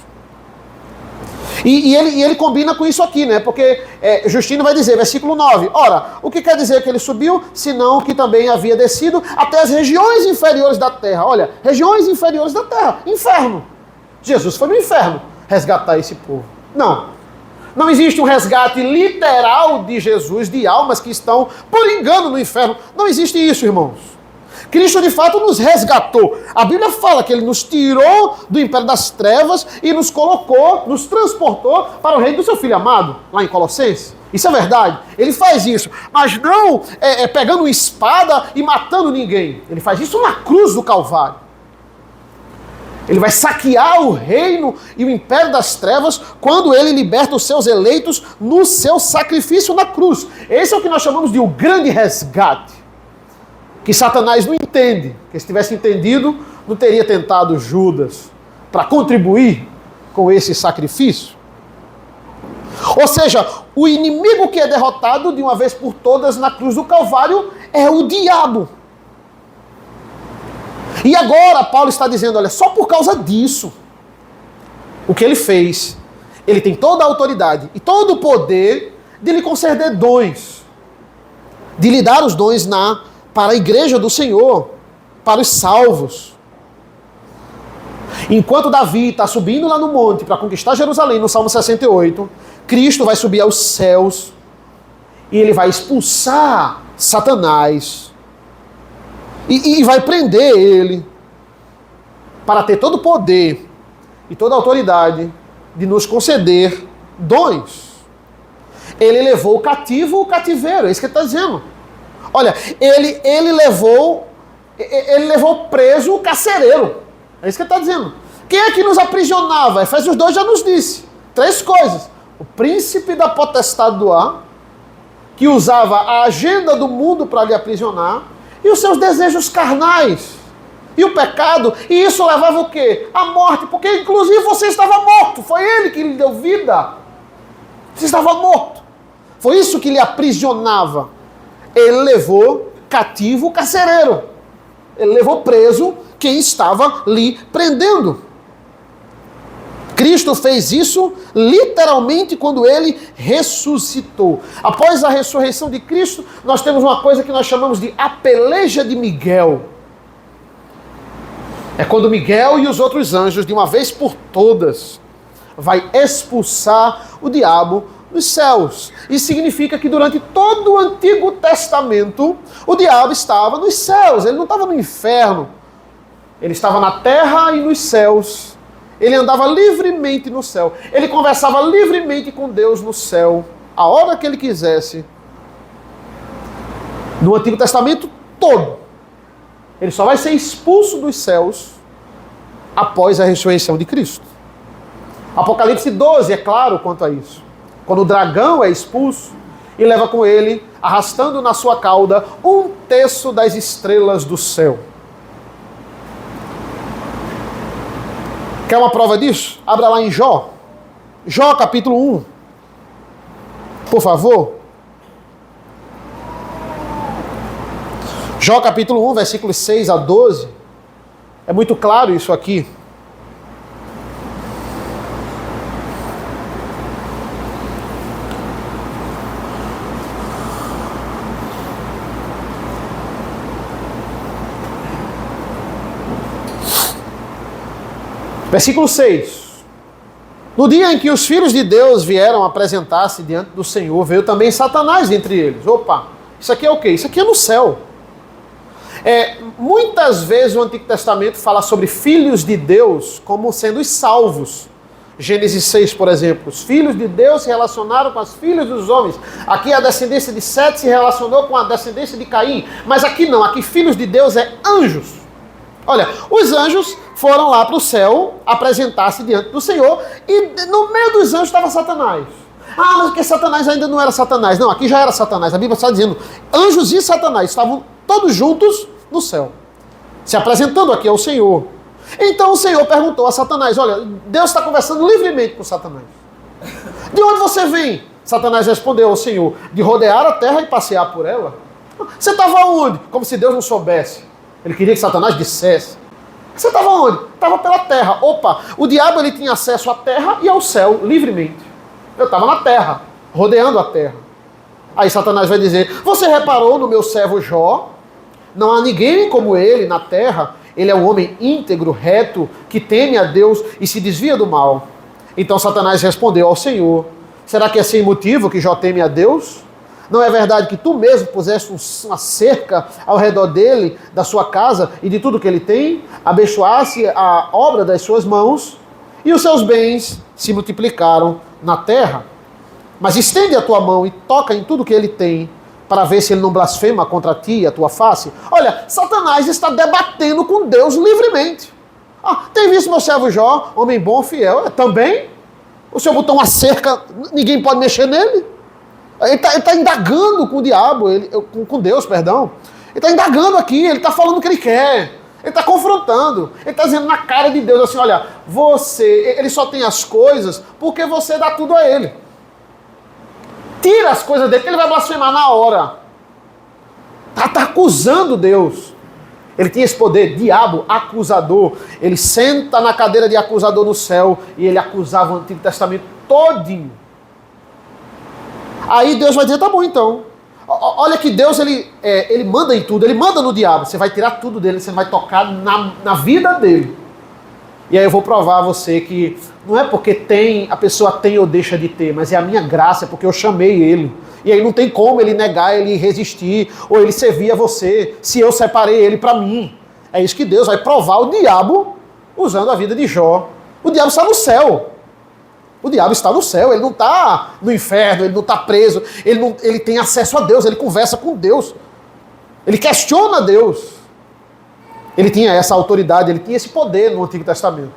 E ele combina com isso aqui, né? Porque Justino vai dizer, versículo 9, ora, o que quer dizer que ele subiu, senão que também havia descido até as regiões inferiores da terra. Olha, regiões inferiores da terra, inferno. Jesus foi no inferno resgatar esse povo. Não existe um resgate literal de Jesus, de almas que estão por engano no inferno. Não existe isso, irmãos. Cristo de fato nos resgatou. A Bíblia fala que ele nos tirou do império das trevas e nos colocou, nos transportou para o reino do seu Filho amado, lá em Colossenses. Isso é verdade. Ele faz isso, mas não pegando uma espada e matando ninguém. Ele faz isso na cruz do Calvário. Ele vai saquear o reino e o império das trevas quando ele liberta os seus eleitos no seu sacrifício na cruz. Esse é o que nós chamamos de o grande resgate. Que Satanás não entende, que se tivesse entendido, não teria tentado Judas para contribuir com esse sacrifício. Ou seja, o inimigo que é derrotado de uma vez por todas na cruz do Calvário é o diabo. E agora Paulo está dizendo, olha, só por causa disso, o que ele fez, Ele tem toda a autoridade e todo o poder de lhe conceder dons, de lhe dar os dons para a igreja do Senhor, para os salvos. Enquanto Davi está subindo lá no monte para conquistar Jerusalém, no Salmo 68, Cristo vai subir aos céus e ele vai expulsar Satanás e vai prender ele para ter todo o poder e toda a autoridade de nos conceder dons. Ele levou o cativo o cativeiro, é isso que ele está dizendo. Olha, ele levou preso o carcereiro, é isso que ele está dizendo. Quem é que nos aprisionava? Efésios 2 já nos disse 3 coisas. O príncipe da potestade do ar, que usava a agenda do mundo para lhe aprisionar, e os seus desejos carnais, e o pecado, e isso levava o quê? A morte, porque inclusive você estava morto, foi ele que lhe deu vida. Você estava morto. Foi isso que lhe aprisionava. Ele levou cativo o carcereiro. Ele levou preso quem estava lhe prendendo. Cristo fez isso literalmente quando ele ressuscitou. Após a ressurreição de Cristo, nós temos uma coisa que nós chamamos de a peleja de Miguel. É quando Miguel e os outros anjos, de uma vez por todas, vai expulsar o diabo dos céus. Isso significa que durante todo o Antigo Testamento, o diabo estava nos céus, ele não estava no inferno. Ele estava na terra e nos céus. Ele andava livremente no céu. Ele conversava livremente com Deus no céu, a hora que ele quisesse. No Antigo Testamento todo. Ele só vai ser expulso dos céus após a ressurreição de Cristo. Apocalipse 12 é claro quanto a isso. Quando o dragão é expulso e leva com ele, arrastando na sua cauda, 1/3 das estrelas do céu. Quer uma prova disso? Abra lá em Jó. Jó capítulo 1. Por favor. Jó capítulo 1, versículos 6 a 12. É muito claro isso aqui. Versículo 6. No dia em que os filhos de Deus vieram apresentar-se diante do Senhor, veio também Satanás entre eles. Opa, isso aqui é o quê? Isso aqui é no céu. Muitas vezes o Antigo Testamento fala sobre filhos de Deus como sendo os salvos. Gênesis 6, por exemplo. Os filhos de Deus se relacionaram com os filhos dos homens. Aqui a descendência de Sete se relacionou com a descendência de Caim. Mas aqui não, aqui filhos de Deus é anjos. Olha, os anjos foram lá para o céu apresentar-se diante do Senhor e no meio dos anjos estava Satanás. Ah, mas porque Satanás ainda não era Satanás. Não, aqui já era Satanás. A Bíblia está dizendo, anjos e Satanás estavam todos juntos no céu, se apresentando aqui ao Senhor. Então o Senhor perguntou a Satanás, olha, Deus está conversando livremente com Satanás. De onde você vem? Satanás respondeu ao Senhor, de rodear a terra e passear por ela. Você estava onde? Como se Deus não soubesse. Ele queria que Satanás dissesse. Você estava onde? Estava pela terra. Opa, o diabo ele tinha acesso à terra e ao céu livremente. Eu estava na terra, rodeando a terra. Aí Satanás vai dizer, você reparou no meu servo Jó? Não há ninguém como ele na terra. Ele é um homem íntegro, reto, que teme a Deus e se desvia do mal. Então Satanás respondeu ao Senhor, será que é sem motivo que Jó teme a Deus? Não é verdade que tu mesmo puseste uma cerca ao redor dele, da sua casa e de tudo que ele tem? Abençoasse a obra das suas mãos e os seus bens se multiplicaram na terra. Mas estende a tua mão e toca em tudo que ele tem, para ver se ele não blasfema contra ti e a tua face. Olha, Satanás está debatendo com Deus livremente. Ah, tem visto meu servo Jó, homem bom, fiel? Também? O senhor botou uma cerca, ninguém pode mexer nele? Ele está indagando com o diabo, com Deus, perdão. Ele está indagando aqui, ele está falando o que ele quer. Ele está confrontando. Ele está dizendo na cara de Deus assim, olha, ele só tem as coisas porque você dá tudo a ele. Tira as coisas dele que ele vai blasfemar na hora. Está acusando Deus. Ele tinha esse poder, diabo, acusador. Ele senta na cadeira de acusador no céu e ele acusava o Antigo Testamento todinho. Aí Deus vai dizer, tá bom então. Olha que Deus, ele manda em tudo, ele manda no diabo. Você vai tirar tudo dele, você vai tocar na vida dele. E aí eu vou provar a você que não é porque a pessoa tem ou deixa de ter, mas é a minha graça, é porque eu chamei ele. E aí não tem como ele negar, ele resistir, ou ele servir a você, se eu separei ele para mim. É isso que Deus vai provar o diabo usando a vida de Jó. O diabo está no céu. O diabo está no céu, ele não está no inferno, ele não está preso, ele tem acesso a Deus, ele conversa com Deus. Ele questiona Deus. Ele tinha essa autoridade, ele tinha esse poder no Antigo Testamento.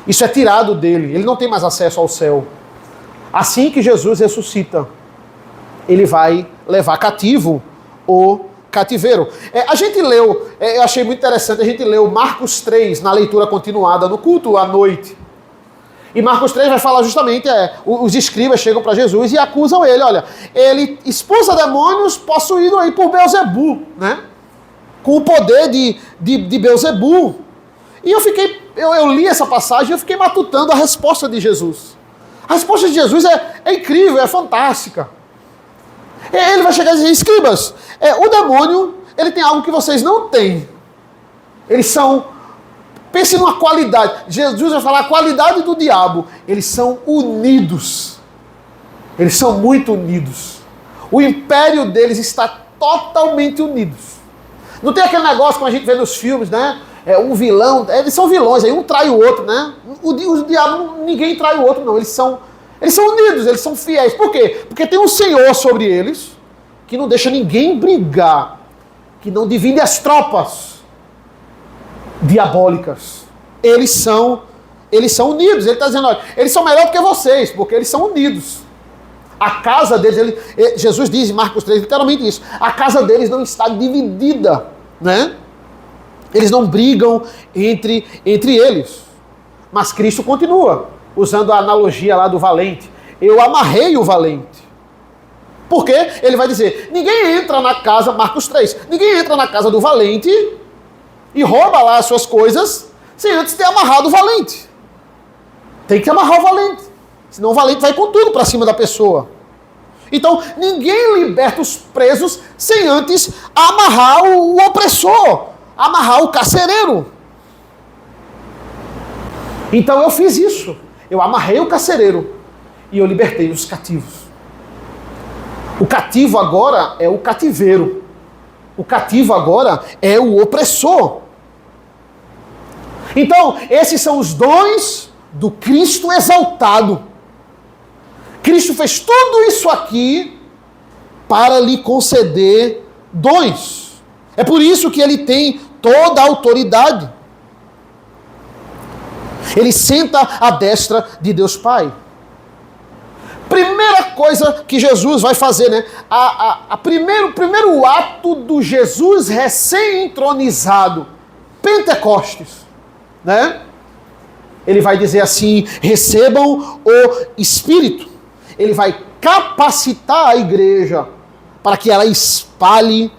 Isso é tirado dele, ele não tem mais acesso ao céu. Assim que Jesus ressuscita, ele vai levar cativo o cativeiro. A gente leu, eu achei muito interessante, a gente leu Marcos 3 na leitura continuada, no culto à noite. E Marcos 3 vai falar justamente, os escribas chegam para Jesus e acusam ele, olha, ele expulsa demônios possuídos aí por Beelzebu, né? Com o poder de Beelzebu. E eu li essa passagem e eu fiquei matutando a resposta de Jesus. A resposta de Jesus é incrível, é fantástica. Ele vai chegar e dizer, escribas, o demônio, ele tem algo que vocês não têm. Eles são, pense numa qualidade. Jesus vai falar a qualidade do diabo. Eles são unidos. Eles são muito unidos. O império deles está totalmente unido. Não tem aquele negócio como a gente vê nos filmes, né? Um vilão, eles são vilões, aí um trai o outro, né? O diabo, ninguém trai o outro, não. Eles são unidos, eles são fiéis. Por quê? Porque tem um Senhor sobre eles que não deixa ninguém brigar, que não divide as tropas diabólicas. Eles são unidos. Ele está dizendo, olha, eles são melhores do que vocês, porque eles são unidos. A casa deles, Jesus diz em Marcos 3, literalmente isso, a casa deles não está dividida, né? Eles não brigam entre eles. Mas Cristo continua, usando a analogia lá do valente. Eu amarrei o valente. Por quê? Ele vai dizer, ninguém entra na casa, Marcos 3, ninguém entra na casa do valente e rouba lá as suas coisas sem antes ter amarrado o valente. Tem que amarrar o valente. Senão o valente vai com tudo para cima da pessoa. Então, ninguém liberta os presos sem antes amarrar o opressor, amarrar o carcereiro. Então eu fiz isso. Eu amarrei o carcereiro e eu libertei os cativos. O cativo agora é o cativeiro. O cativo agora é o opressor. Então, esses são os dons do Cristo exaltado. Cristo fez tudo isso aqui para lhe conceder dons. É por isso que ele tem toda a autoridade. Ele senta à destra de Deus Pai. Primeira coisa que Jesus vai fazer, né? Primeiro ato do Jesus recém-entronizado, Pentecostes, né? Ele vai dizer assim, recebam o Espírito. Ele vai capacitar a igreja para que ela espalhe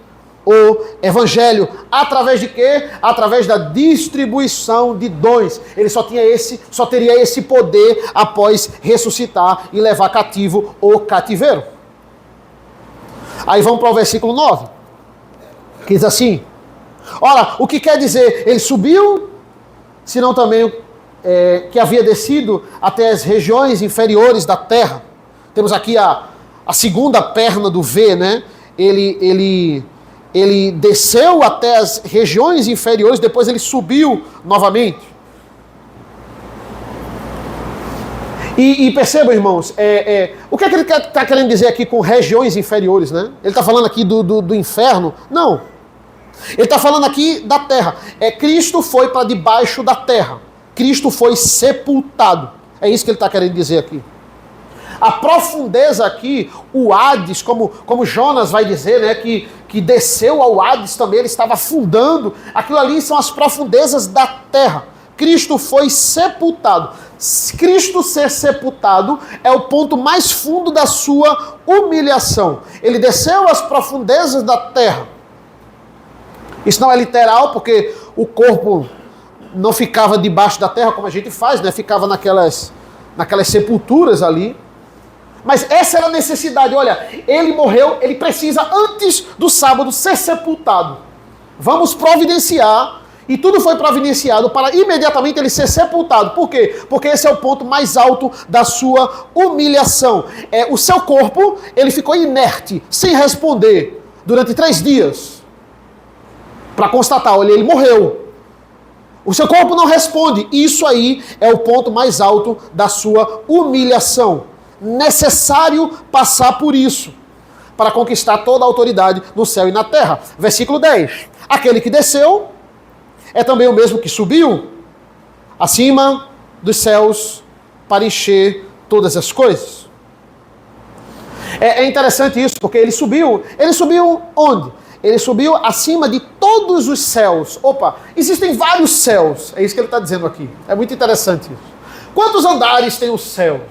o Evangelho. Através de quê? Através da distribuição de dons. Ele só teria esse poder após ressuscitar e levar cativo o cativeiro. Aí vamos para o versículo 9. Que diz assim, ora, o que quer dizer? Ele subiu, senão também que havia descido até as regiões inferiores da terra. Temos aqui a segunda perna do V, né? Ele desceu até as regiões inferiores, depois ele subiu novamente. E percebam, irmãos, o que é que ele está querendo dizer aqui com regiões inferiores, né? Ele está falando aqui do inferno? Não. Ele está falando aqui da terra. Cristo foi para debaixo da terra. Cristo foi sepultado. É isso que ele está querendo dizer aqui. A profundeza aqui, o Hades, como Jonas vai dizer, né, que desceu ao Hades também, ele estava afundando. Aquilo ali são as profundezas da terra. Cristo foi sepultado. Cristo ser sepultado é o ponto mais fundo da sua humilhação. Ele desceu às profundezas da terra. Isso não é literal, porque o corpo não ficava debaixo da terra como a gente faz, né? Ficava naquelas sepulturas ali. Mas essa era a necessidade. Olha, ele morreu, ele precisa, antes do sábado, ser sepultado. Vamos providenciar, e tudo foi providenciado para imediatamente ele ser sepultado. Por quê? Porque esse é o ponto mais alto da sua humilhação. O seu corpo, ele ficou inerte, sem responder, durante 3 dias. Para constatar, olha, ele morreu. O seu corpo não responde. Isso aí é o ponto mais alto da sua humilhação. Necessário passar por isso para conquistar toda a autoridade no céu e na terra. Versículo 10. Aquele que desceu é também o mesmo que subiu acima dos céus para encher todas as coisas. É interessante isso, porque ele subiu onde? Ele subiu acima de todos os céus. Opa, existem vários céus. É isso que ele está dizendo aqui. É muito interessante isso. Quantos andares tem os céus?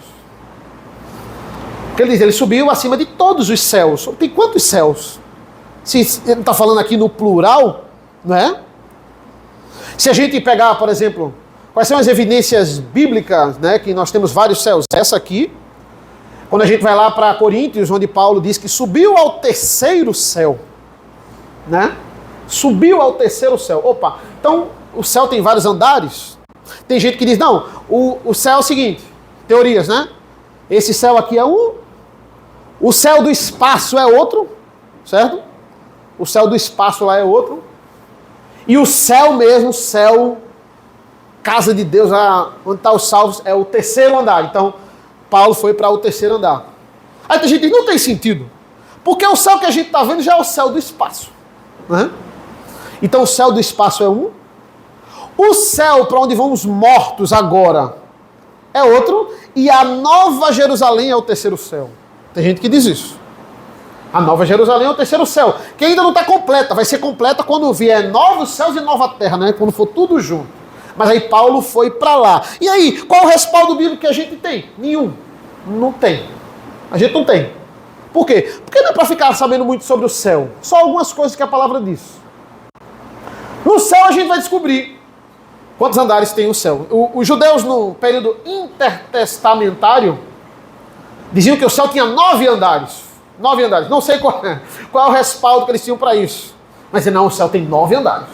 Ele diz, ele subiu acima de todos os céus. Tem quantos céus? Se ele está falando aqui no plural, não é? Se a gente pegar, por exemplo, quais são as evidências bíblicas, né, que nós temos vários céus? Essa aqui, quando a gente vai lá para Coríntios, onde Paulo diz que subiu ao 3º céu, né? Subiu ao 3º céu. Opa, então o céu tem vários andares? Tem gente que diz, não, o céu é o seguinte, teorias, né? Esse céu aqui é um, o céu do espaço é outro, certo? O céu do espaço lá é outro. E o céu mesmo, céu, casa de Deus, onde está os salvos, é o 3º andar. Então, Paulo foi para o 3º andar. Aí tem gente que diz, não tem sentido. Porque o céu que a gente está vendo já é o céu do espaço. Né? Então, o céu do espaço é um. O céu para onde vão os mortos agora é outro. E a Nova Jerusalém é o 3º céu. Tem gente que diz isso. A Nova Jerusalém é o 3º céu, que ainda não está completa. Vai ser completa quando vier novos céus e nova terra, né? Quando for tudo junto. Mas aí Paulo foi para lá. E aí, qual o respaldo bíblico que a gente tem? Nenhum. Não tem. A gente não tem. Por quê? Porque não é para ficar sabendo muito sobre o céu. Só algumas coisas que a palavra diz. No céu a gente vai descobrir quantos andares tem o céu. Os judeus no período intertestamentário diziam que o céu tinha 9 andares. 9 andares. Não sei qual é o respaldo que eles tinham para isso. Mas não, o céu tem 9 andares.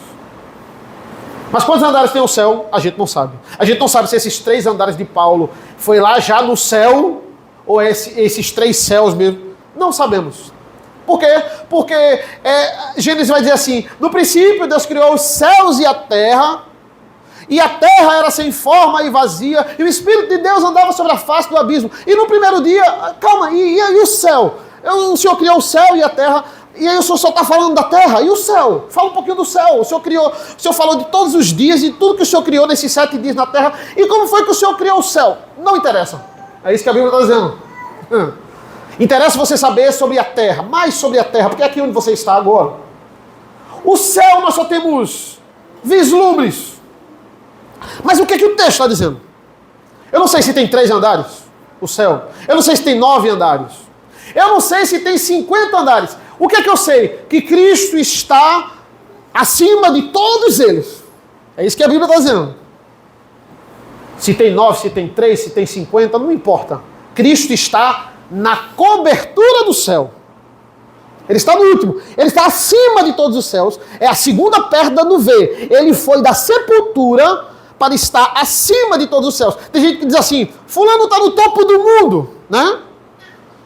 Mas quantos andares tem o céu? A gente não sabe. A gente não sabe se esses 3 andares de Paulo foi lá já no céu ou esses 3 céus mesmo. Não sabemos. Por quê? Porque Gênesis vai dizer assim, no princípio Deus criou os céus e a terra era sem forma e vazia, e o Espírito de Deus andava sobre a face do abismo. E no primeiro dia, calma, e o céu? O Senhor criou o céu e a terra, e aí o Senhor só está falando da terra, e o céu? Fala um pouquinho do céu. O Senhor falou de todos os dias, e tudo que o Senhor criou nesses 7 dias na terra, e como foi que o Senhor criou o céu? Não interessa. É isso que a Bíblia está dizendo. Interessa você saber sobre a terra, mais sobre a terra, porque é aqui onde você está agora. O céu nós só temos vislumbres. Mas o que o texto está dizendo? Eu não sei se tem 3 andares, o céu. Eu não sei se tem 9 andares. Eu não sei se tem 50 andares. O que eu sei? Que Cristo está acima de todos eles. É isso que a Bíblia está dizendo. Se tem 9, se tem 3, se tem 50, não importa. Cristo está na cobertura do céu. Ele está no último. Ele está acima de todos os céus. É a segunda perna do V. Ele foi da sepultura para estar acima de todos os céus. Tem gente que diz assim, fulano está no topo do mundo, né?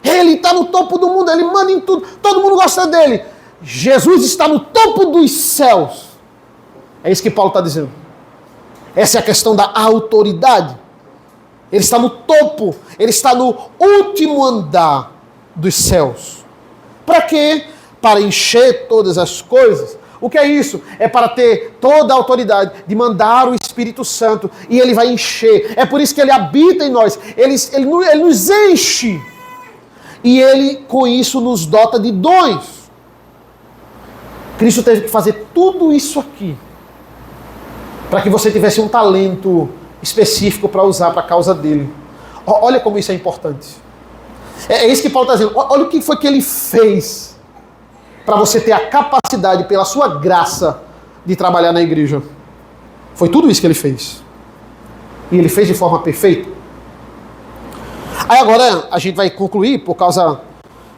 Ele está no topo do mundo, ele manda em tudo, todo mundo gosta dele. Jesus está no topo dos céus. É isso que Paulo está dizendo. Essa é a questão da autoridade. Ele está no topo, ele está no último andar dos céus. Para quê? Para encher todas as coisas. O que é isso? É para ter toda a autoridade de mandar o Espírito Santo e ele vai encher. É por isso que ele habita em nós. Ele nos enche. E ele, com isso, nos dota de dons. Cristo teve que fazer tudo isso aqui para que você tivesse um talento específico para usar para a causa dele. Olha como isso é importante. É isso que Paulo está dizendo. Olha o que foi que ele fez para você ter a capacidade, pela sua graça, de trabalhar na igreja. Foi tudo isso que ele fez. E ele fez de forma perfeita. Aí agora a gente vai concluir por causa...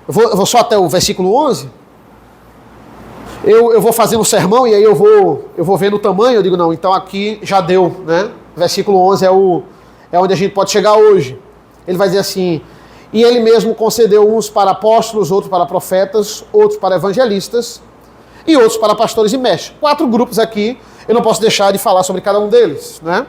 Eu vou só até o versículo 11. Eu vou fazendo o sermão e aí eu vou vendo o tamanho. Eu digo, não, então aqui já deu, né? Versículo 11 é onde a gente pode chegar hoje. Ele vai dizer assim: e ele mesmo concedeu uns para apóstolos, outros para profetas, outros para evangelistas e outros para pastores e mestres. 4 grupos aqui, eu não posso deixar de falar sobre cada um deles, né?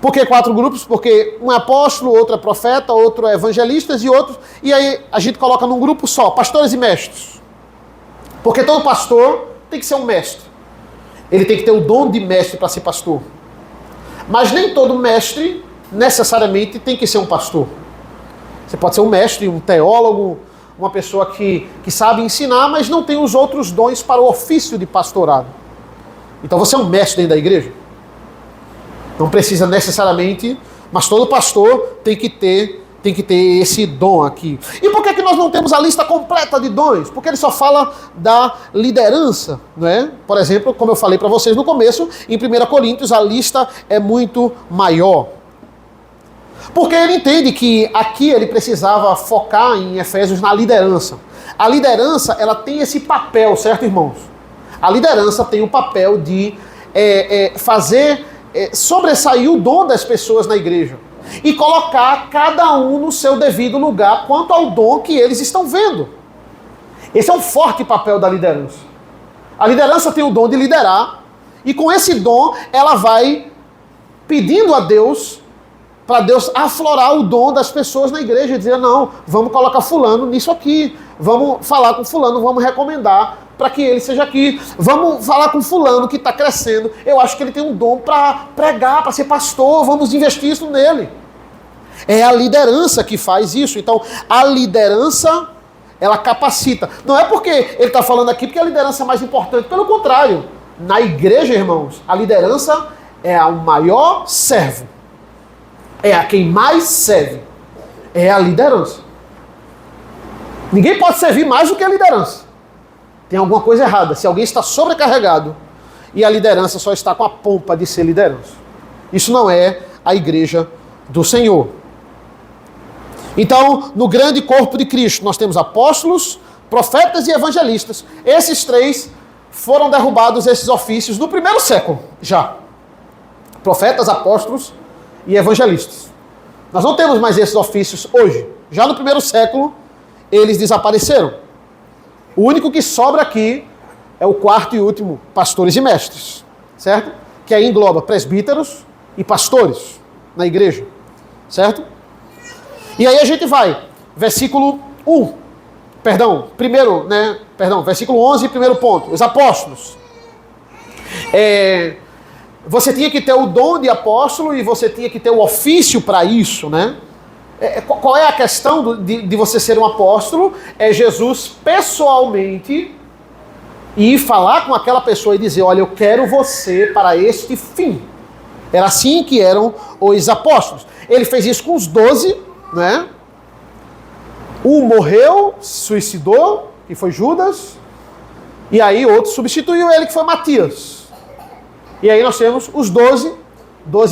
Por que 4 grupos? Porque um é apóstolo, outro é profeta, outro é evangelistas e outros... E aí a gente coloca num grupo só, pastores e mestres. Porque todo pastor tem que ser um mestre. Ele tem que ter o dom de mestre para ser pastor. Mas nem todo mestre necessariamente tem que ser um pastor. Você pode ser um mestre, um teólogo, uma pessoa que sabe ensinar, mas não tem os outros dons para o ofício de pastorado. Então você é um mestre dentro da igreja. Não precisa necessariamente, mas todo pastor tem que ter esse dom aqui. E por que nós não temos a lista completa de dons? Porque ele só fala da liderança, não é? Por exemplo, como eu falei para vocês no começo, em 1 Coríntios a lista é muito maior. Porque ele entende que aqui ele precisava focar em Efésios na liderança. A liderança, ela tem esse papel, certo, irmãos? A liderança tem o papel de fazer sobressair o dom das pessoas na igreja e colocar cada um no seu devido lugar quanto ao dom que eles estão vendo. Esse é um forte papel da liderança. A liderança tem o dom de liderar e com esse dom ela vai pedindo a Deus para Deus aflorar o dom das pessoas na igreja e dizer, não, vamos colocar fulano nisso aqui, vamos falar com fulano, vamos recomendar para que ele seja aqui, vamos falar com fulano que está crescendo, eu acho que ele tem um dom para pregar, para ser pastor, vamos investir isso nele. É a liderança que faz isso. Então, a liderança, ela capacita. Não é porque ele está falando aqui porque a liderança é mais importante, pelo contrário. Na igreja, irmãos, a liderança é o maior servo. É a quem mais serve. É a liderança. Ninguém pode servir mais do que a liderança. Tem alguma coisa errada. Se alguém está sobrecarregado e a liderança só está com a pompa de ser liderança. Isso não é a igreja do Senhor. Então, no grande corpo de Cristo, nós temos apóstolos, profetas e evangelistas. Esses 3 foram derrubados, esses ofícios, no primeiro século já. Profetas, apóstolos e evangelistas. Nós não temos mais esses ofícios hoje. Já no primeiro século, eles desapareceram. O único que sobra aqui é o 4º e último, pastores e mestres. Certo? Que aí engloba presbíteros e pastores na igreja. Certo? E aí a gente vai, versículo 1. Versículo 11, primeiro ponto. Os apóstolos. Você tinha que ter o dom de apóstolo e você tinha que ter o ofício para isso, né? Qual é a questão de você ser um apóstolo? É Jesus pessoalmente ir falar com aquela pessoa e dizer, olha, eu quero você para este fim. Era assim que eram os apóstolos. Ele fez isso com os 12, né? Um morreu, suicidou, que foi Judas, e aí outro substituiu ele, que foi Matias. E aí nós temos os 12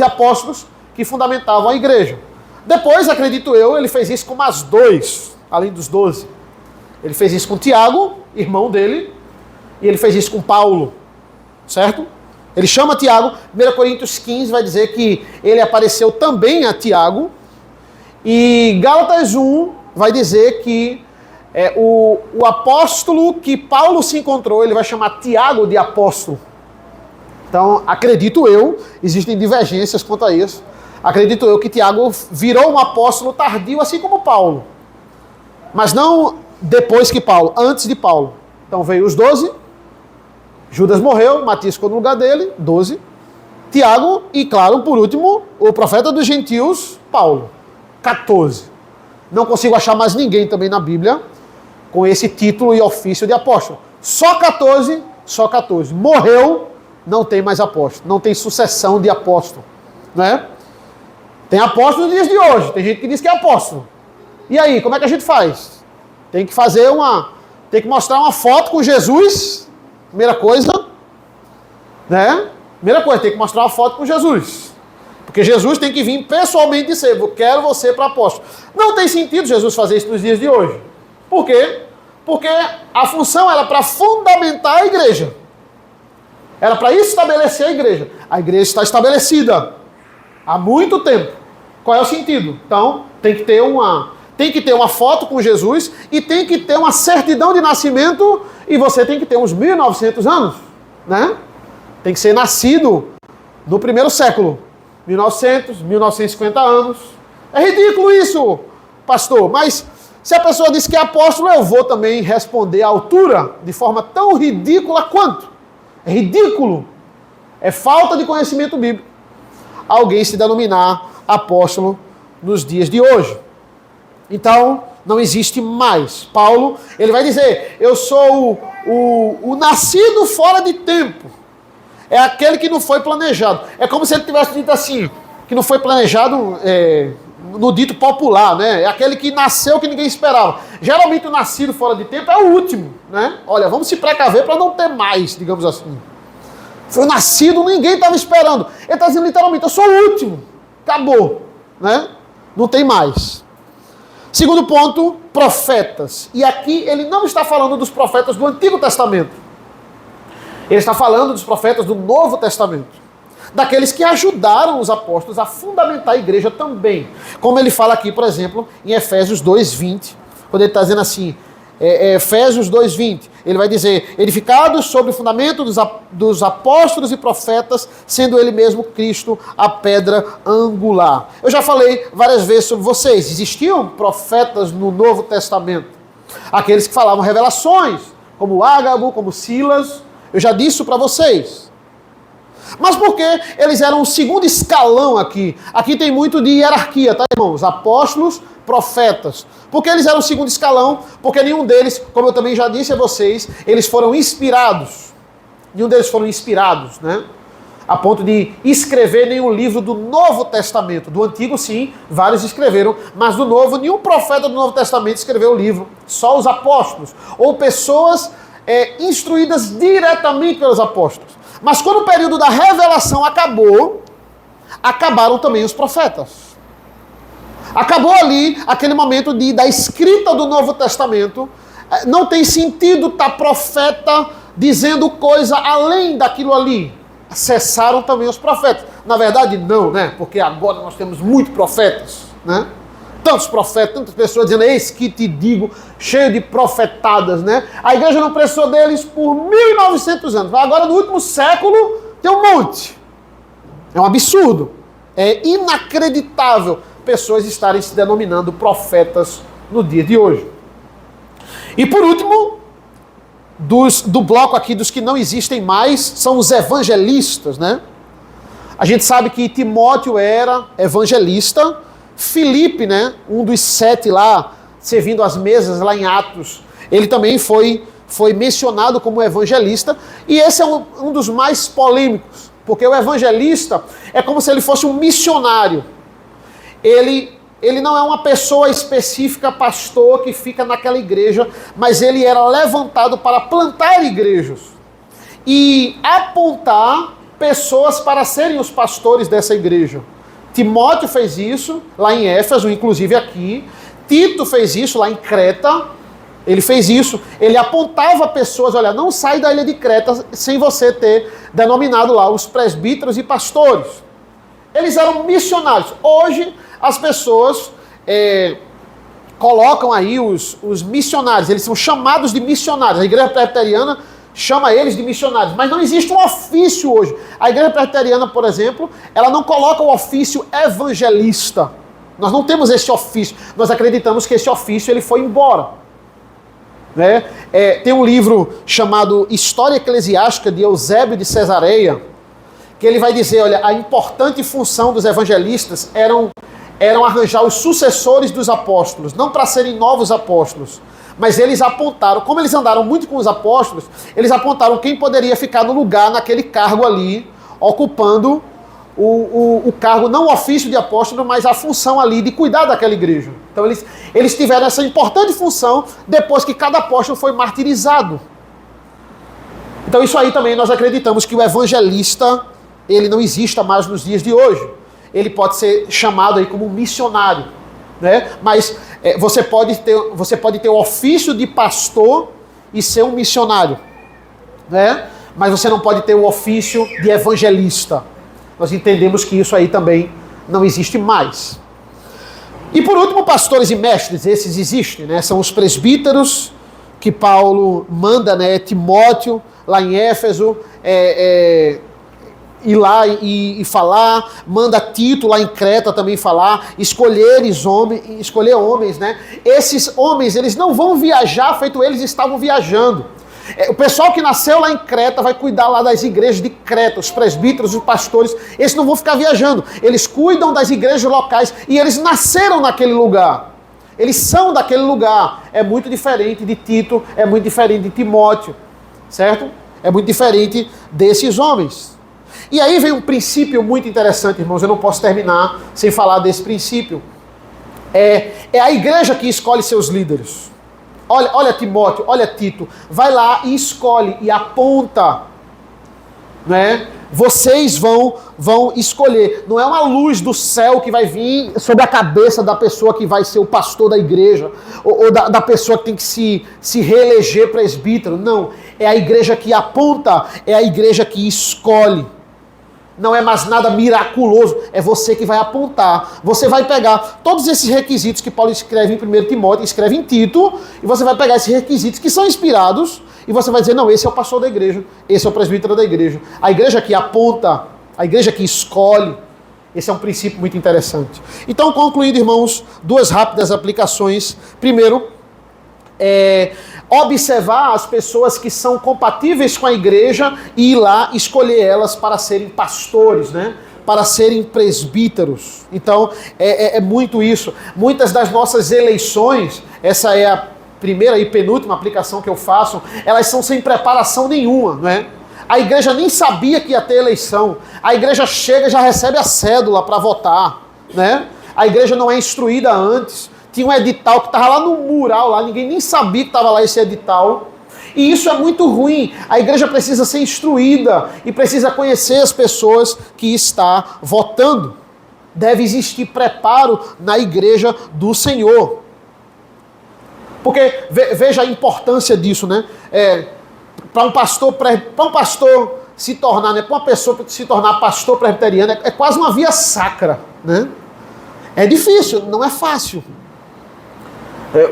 apóstolos que fundamentavam a igreja. Depois, acredito eu, ele fez isso com mais 2, além dos 12. Ele fez isso com Tiago, irmão dele, e ele fez isso com Paulo, certo? Ele chama Tiago, 1 Coríntios 15 vai dizer que ele apareceu também a Tiago, e Gálatas 1 vai dizer que o apóstolo que Paulo se encontrou, ele vai chamar Tiago de apóstolo. Então, acredito eu, existem divergências quanto a isso, acredito eu que Tiago virou um apóstolo tardio, assim como Paulo. Mas não depois que Paulo, antes de Paulo. Então veio os 12, Judas morreu, Matias ficou no lugar dele, 12. Tiago e, claro, por último, o profeta dos gentios, Paulo, 14. Não consigo achar mais ninguém também na Bíblia com esse título e ofício de apóstolo. Só 14. Morreu, não tem mais apóstolo, não tem sucessão de apóstolo, né? Tem apóstolo nos dias de hoje, tem gente que diz que é apóstolo. E aí, como é que a gente faz? Tem que tem que mostrar uma foto com Jesus, primeira coisa, né? Primeira coisa, tem que mostrar uma foto com Jesus. Porque Jesus tem que vir pessoalmente e dizer, eu quero você para apóstolo. Não tem sentido Jesus fazer isso nos dias de hoje. Por quê? Porque a função era para fundamentar a igreja. Era para estabelecer a igreja. A igreja está estabelecida há muito tempo. Qual é o sentido? Então, tem que ter uma foto com Jesus e tem que ter uma certidão de nascimento e você tem que ter uns 1900 anos, né? Tem que ser nascido no primeiro século. 1900, 1950 anos. É ridículo isso, pastor. Mas se a pessoa diz que é apóstolo, eu vou também responder à altura de forma tão ridícula quanto. É ridículo. É falta de conhecimento bíblico alguém se denominar apóstolo nos dias de hoje. Então, não existe mais. Paulo, ele vai dizer, eu sou o nascido fora de tempo. É aquele que não foi planejado. É como se ele tivesse dito assim, que não foi planejado no dito popular, né? É aquele que nasceu que ninguém esperava. Geralmente o nascido fora de tempo é o último, né? Olha, vamos se precaver para não ter mais, digamos assim. Foi nascido, ninguém estava esperando. Ele está dizendo literalmente, eu sou o último. Acabou, né? Não tem mais. Segundo ponto, profetas. E aqui ele não está falando dos profetas do Antigo Testamento. Ele está falando dos profetas do Novo Testamento. Daqueles que ajudaram os apóstolos a fundamentar a igreja também. Como ele fala aqui, por exemplo, em Efésios 2:20, quando ele está dizendo assim, Efésios 2:20, ele vai dizer, edificados sobre o fundamento dos apóstolos e profetas, sendo ele mesmo Cristo a pedra angular. Eu já falei várias vezes sobre vocês, existiam profetas no Novo Testamento, aqueles que falavam revelações, como Ágabo, como Silas, eu já disse isso para vocês. Mas por que eles eram o segundo escalão aqui? Aqui tem muito de hierarquia, tá, irmãos? Apóstolos, profetas. Por que eles eram o segundo escalão? Porque nenhum deles, como eu também já disse a vocês, eles foram inspirados. Nenhum deles foram inspirados, né? A ponto de escrever nenhum livro do Novo Testamento. Do Antigo, sim, vários escreveram, mas do Novo, nenhum profeta do Novo Testamento escreveu o livro. Só os apóstolos. Ou pessoas instruídas diretamente pelos apóstolos. Mas quando o período da revelação acabou, acabaram também os profetas. Acabou ali aquele momento da escrita do Novo Testamento. Não tem sentido estar profeta dizendo coisa além daquilo ali. Cessaram também os profetas. Na verdade, não, né? Porque agora nós temos muitos profetas, né? Tantos profetas, tantas pessoas dizendo, eis que te digo, cheio de profetadas, né? A igreja não precisou deles por 1900 anos. Agora, no último século, tem um monte. É um absurdo. É inacreditável pessoas estarem se denominando profetas no dia de hoje. E por último, do bloco aqui dos que não existem mais, são os evangelistas, né? A gente sabe que Timóteo era evangelista. Filipe, né, um dos 7 lá, servindo as mesas lá em Atos, ele também foi mencionado como evangelista, e esse é um dos mais polêmicos, porque o evangelista é como se ele fosse um missionário. Ele não é uma pessoa específica, pastor, que fica naquela igreja, mas ele era levantado para plantar igrejas e apontar pessoas para serem os pastores dessa igreja. Timóteo fez isso lá em Éfeso, inclusive aqui. Tito fez isso lá em Creta. Ele fez isso. Ele apontava pessoas, olha, não sai da ilha de Creta sem você ter denominado lá os presbíteros e pastores. Eles eram missionários. Hoje as pessoas colocam aí os missionários. Eles são chamados de missionários. A igreja presbiteriana chama eles de missionários, mas não existe um ofício hoje. A igreja presbiteriana, por exemplo, ela não coloca o ofício evangelista. Nós não temos esse ofício. Nós acreditamos que esse ofício ele foi embora. Né? Tem um livro chamado História Eclesiástica de Eusébio de Cesareia, que ele vai dizer, olha, a importante função dos evangelistas eram arranjar os sucessores dos apóstolos, não para serem novos apóstolos. Mas eles apontaram, como eles andaram muito com os apóstolos, eles apontaram quem poderia ficar no lugar, naquele cargo ali, ocupando o cargo, não o ofício de apóstolo, mas a função ali de cuidar daquela igreja. Então eles tiveram essa importante função depois que cada apóstolo foi martirizado. Então isso aí também nós acreditamos que o evangelista, ele não exista mais nos dias de hoje. ele pode ser chamado aí como missionário, né? Mas você pode ter o ofício de pastor e ser um missionário, né? Mas você não pode ter o ofício de evangelista. Nós entendemos que isso aí também não existe mais. E por último, pastores e mestres, esses existem, né? São os presbíteros que Paulo manda, né, Timóteo, lá em Éfeso, ir lá e falar, manda Tito lá em Creta também falar, escolher homens, né? Esses homens, eles não vão viajar feito eles estavam viajando. O pessoal que nasceu lá em Creta vai cuidar lá das igrejas de Creta, os presbíteros, os pastores, eles não vão ficar viajando, eles cuidam das igrejas locais e eles nasceram naquele lugar. Eles são daquele lugar. É muito diferente de Tito, é muito diferente de Timóteo, certo? É muito diferente desses homens. E aí vem um princípio muito interessante, irmãos, eu não posso terminar sem falar desse princípio. É a igreja que escolhe seus líderes. Olha Timóteo, olha Tito, vai lá e escolhe e aponta, né? Vocês vão escolher. Não é uma luz do céu que vai vir sobre a cabeça da pessoa que vai ser o pastor da igreja, ou da pessoa que tem que se reeleger presbítero. Não, é a igreja que aponta, é a igreja que escolhe. Não é mais nada miraculoso, é você que vai apontar. Você vai pegar todos esses requisitos que Paulo escreve em 1 Timóteo, escreve em Tito, e você vai pegar esses requisitos que são inspirados, e você vai dizer, não, esse é o pastor da igreja, esse é o presbítero da igreja. A igreja que aponta, a igreja que escolhe, esse é um princípio muito interessante. Então, concluindo, irmãos, duas rápidas aplicações. Primeiro, observar as pessoas que são compatíveis com a igreja e ir lá escolher elas para serem pastores, né? Para serem presbíteros. Então, é muito isso. Muitas das nossas eleições, essa é a primeira e penúltima aplicação que eu faço, elas são sem preparação nenhuma, né? A igreja nem sabia que ia ter eleição. A igreja chega e já recebe a cédula para votar, né? A igreja não é instruída antes. Tinha um edital que estava lá no mural, lá, ninguém nem sabia que estava lá esse edital. E isso é muito ruim. A igreja precisa ser instruída e precisa conhecer as pessoas que está votando. Deve existir preparo na igreja do Senhor. Porque veja a importância disso, né? Para um pastor se tornar, né? Para uma pessoa se tornar pastor presbiteriano, é quase uma via sacra, né? É difícil, não é fácil.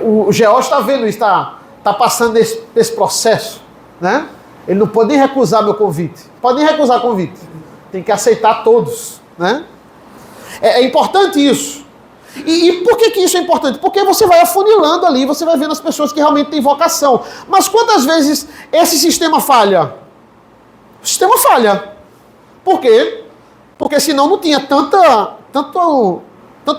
O Geó está vendo isso, está passando esse processo, né? Ele não pode nem recusar meu convite. Pode nem recusar o convite. Tem que aceitar todos, né? É importante isso. E por que isso é importante? Porque você vai afunilando ali, você vai vendo as pessoas que realmente têm vocação. Mas quantas vezes esse sistema falha? O sistema falha. Por quê? Porque senão não tinha tanto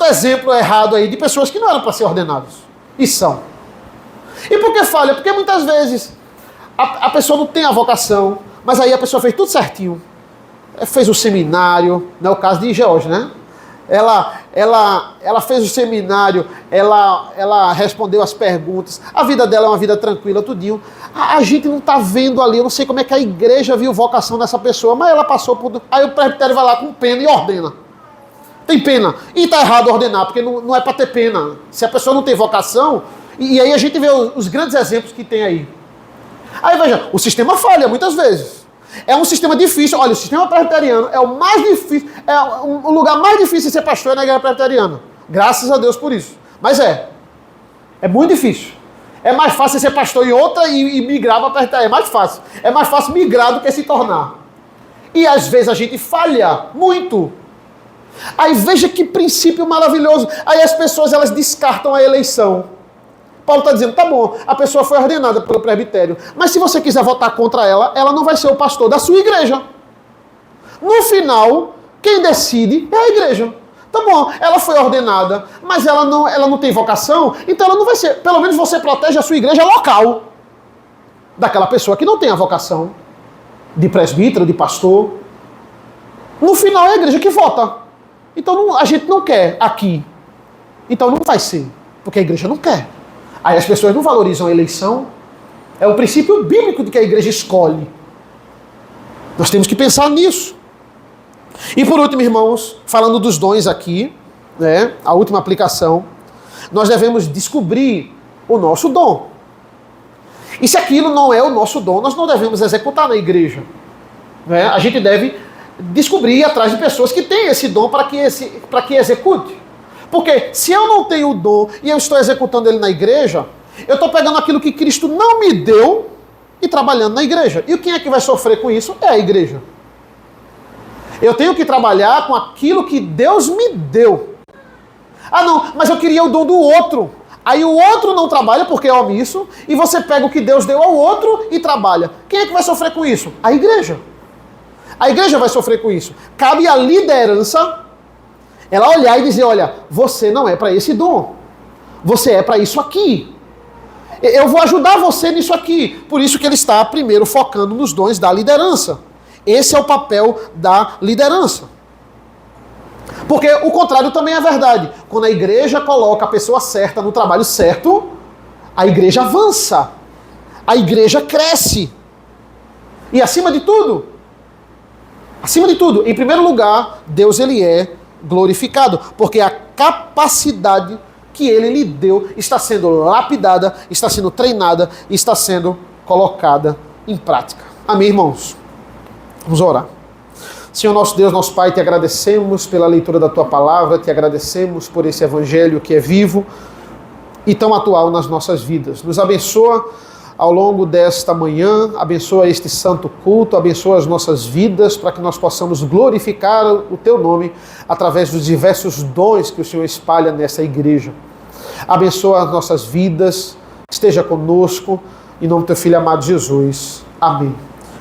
exemplo errado aí de pessoas que não eram para ser ordenadas. E são. E por que falha? Porque muitas vezes a pessoa não tem a vocação, mas aí a pessoa fez tudo certinho. Fez o seminário, não é o caso de George, né? Ela fez o seminário, ela respondeu as perguntas, a vida dela é uma vida tranquila, tudinho. A gente não está vendo ali, eu não sei como é que a igreja viu vocação nessa pessoa, mas ela passou por... Aí o presbitério vai lá com pena e ordena. Tem pena. E está errado ordenar, porque não é para ter pena. Se a pessoa não tem vocação, e aí a gente vê os grandes exemplos que tem aí. Aí veja, o sistema falha muitas vezes. É um sistema difícil. Olha, o sistema presbiteriano é o mais difícil, o lugar mais difícil de ser pastor é na igreja presbiteriana. Graças a Deus por isso. Mas é muito difícil. É mais fácil ser pastor em outra e migrar para presbiteriana. É mais fácil. É mais fácil migrar do que se tornar. E às vezes a gente falha muito. Aí veja que princípio maravilhoso. Aí as pessoas elas descartam a eleição. Paulo está dizendo, tá bom, a pessoa foi ordenada pelo presbitério, mas se você quiser votar contra ela, ela não vai ser o pastor da sua igreja. No final, quem decide é a igreja. Tá bom, ela foi ordenada, mas ela não tem vocação, então ela não vai ser. Pelo menos você protege a sua igreja local daquela pessoa que não tem a vocação de presbítero, de pastor. No final é a igreja que vota. Então a gente não quer aqui. Então não vai ser, porque a igreja não quer. Aí as pessoas não valorizam a eleição. É o princípio bíblico de que a igreja escolhe. Nós temos que pensar nisso. E por último, irmãos, falando dos dons aqui, né, a última aplicação, nós devemos descobrir o nosso dom. E se aquilo não é o nosso dom, nós não devemos executar na igreja. Né? A gente deve descobrir e ir atrás de pessoas que têm esse dom para que execute. Porque se eu não tenho o dom e eu estou executando ele na igreja, eu estou pegando aquilo que Cristo não me deu e trabalhando na igreja. E quem é que vai sofrer com isso? É a igreja. Eu tenho que trabalhar com aquilo que Deus me deu. Ah não, mas eu queria o dom do outro. Aí o outro não trabalha porque é omisso, e você pega o que Deus deu ao outro e trabalha. Quem é que vai sofrer com isso? A igreja. A igreja vai sofrer com isso. Cabe à liderança ela olhar e dizer, olha, você não é para esse dom. Você é para isso aqui. Eu vou ajudar você nisso aqui. Por isso que ele está primeiro focando nos dons da liderança. Esse é o papel da liderança. Porque o contrário também é verdade. Quando a igreja coloca a pessoa certa no trabalho certo, a igreja avança. A igreja cresce. E acima de tudo, em primeiro lugar, Deus ele é glorificado. Porque a capacidade que ele lhe deu está sendo lapidada, está sendo treinada, está sendo colocada em prática. Amém, irmãos? Vamos orar. Senhor nosso Deus, nosso Pai, te agradecemos pela leitura da Tua Palavra, te agradecemos por esse Evangelho que é vivo e tão atual nas nossas vidas. Nos abençoa ao longo desta manhã, abençoa este santo culto, abençoa as nossas vidas para que nós possamos glorificar o Teu nome através dos diversos dons que o Senhor espalha nessa igreja. Abençoa as nossas vidas, esteja conosco, em nome do Teu Filho amado Jesus. Amém.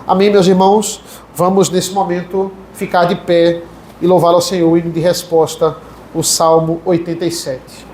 Amém, meus irmãos? Vamos, nesse momento, ficar de pé e louvar ao Senhor, hino de resposta, o Salmo 87.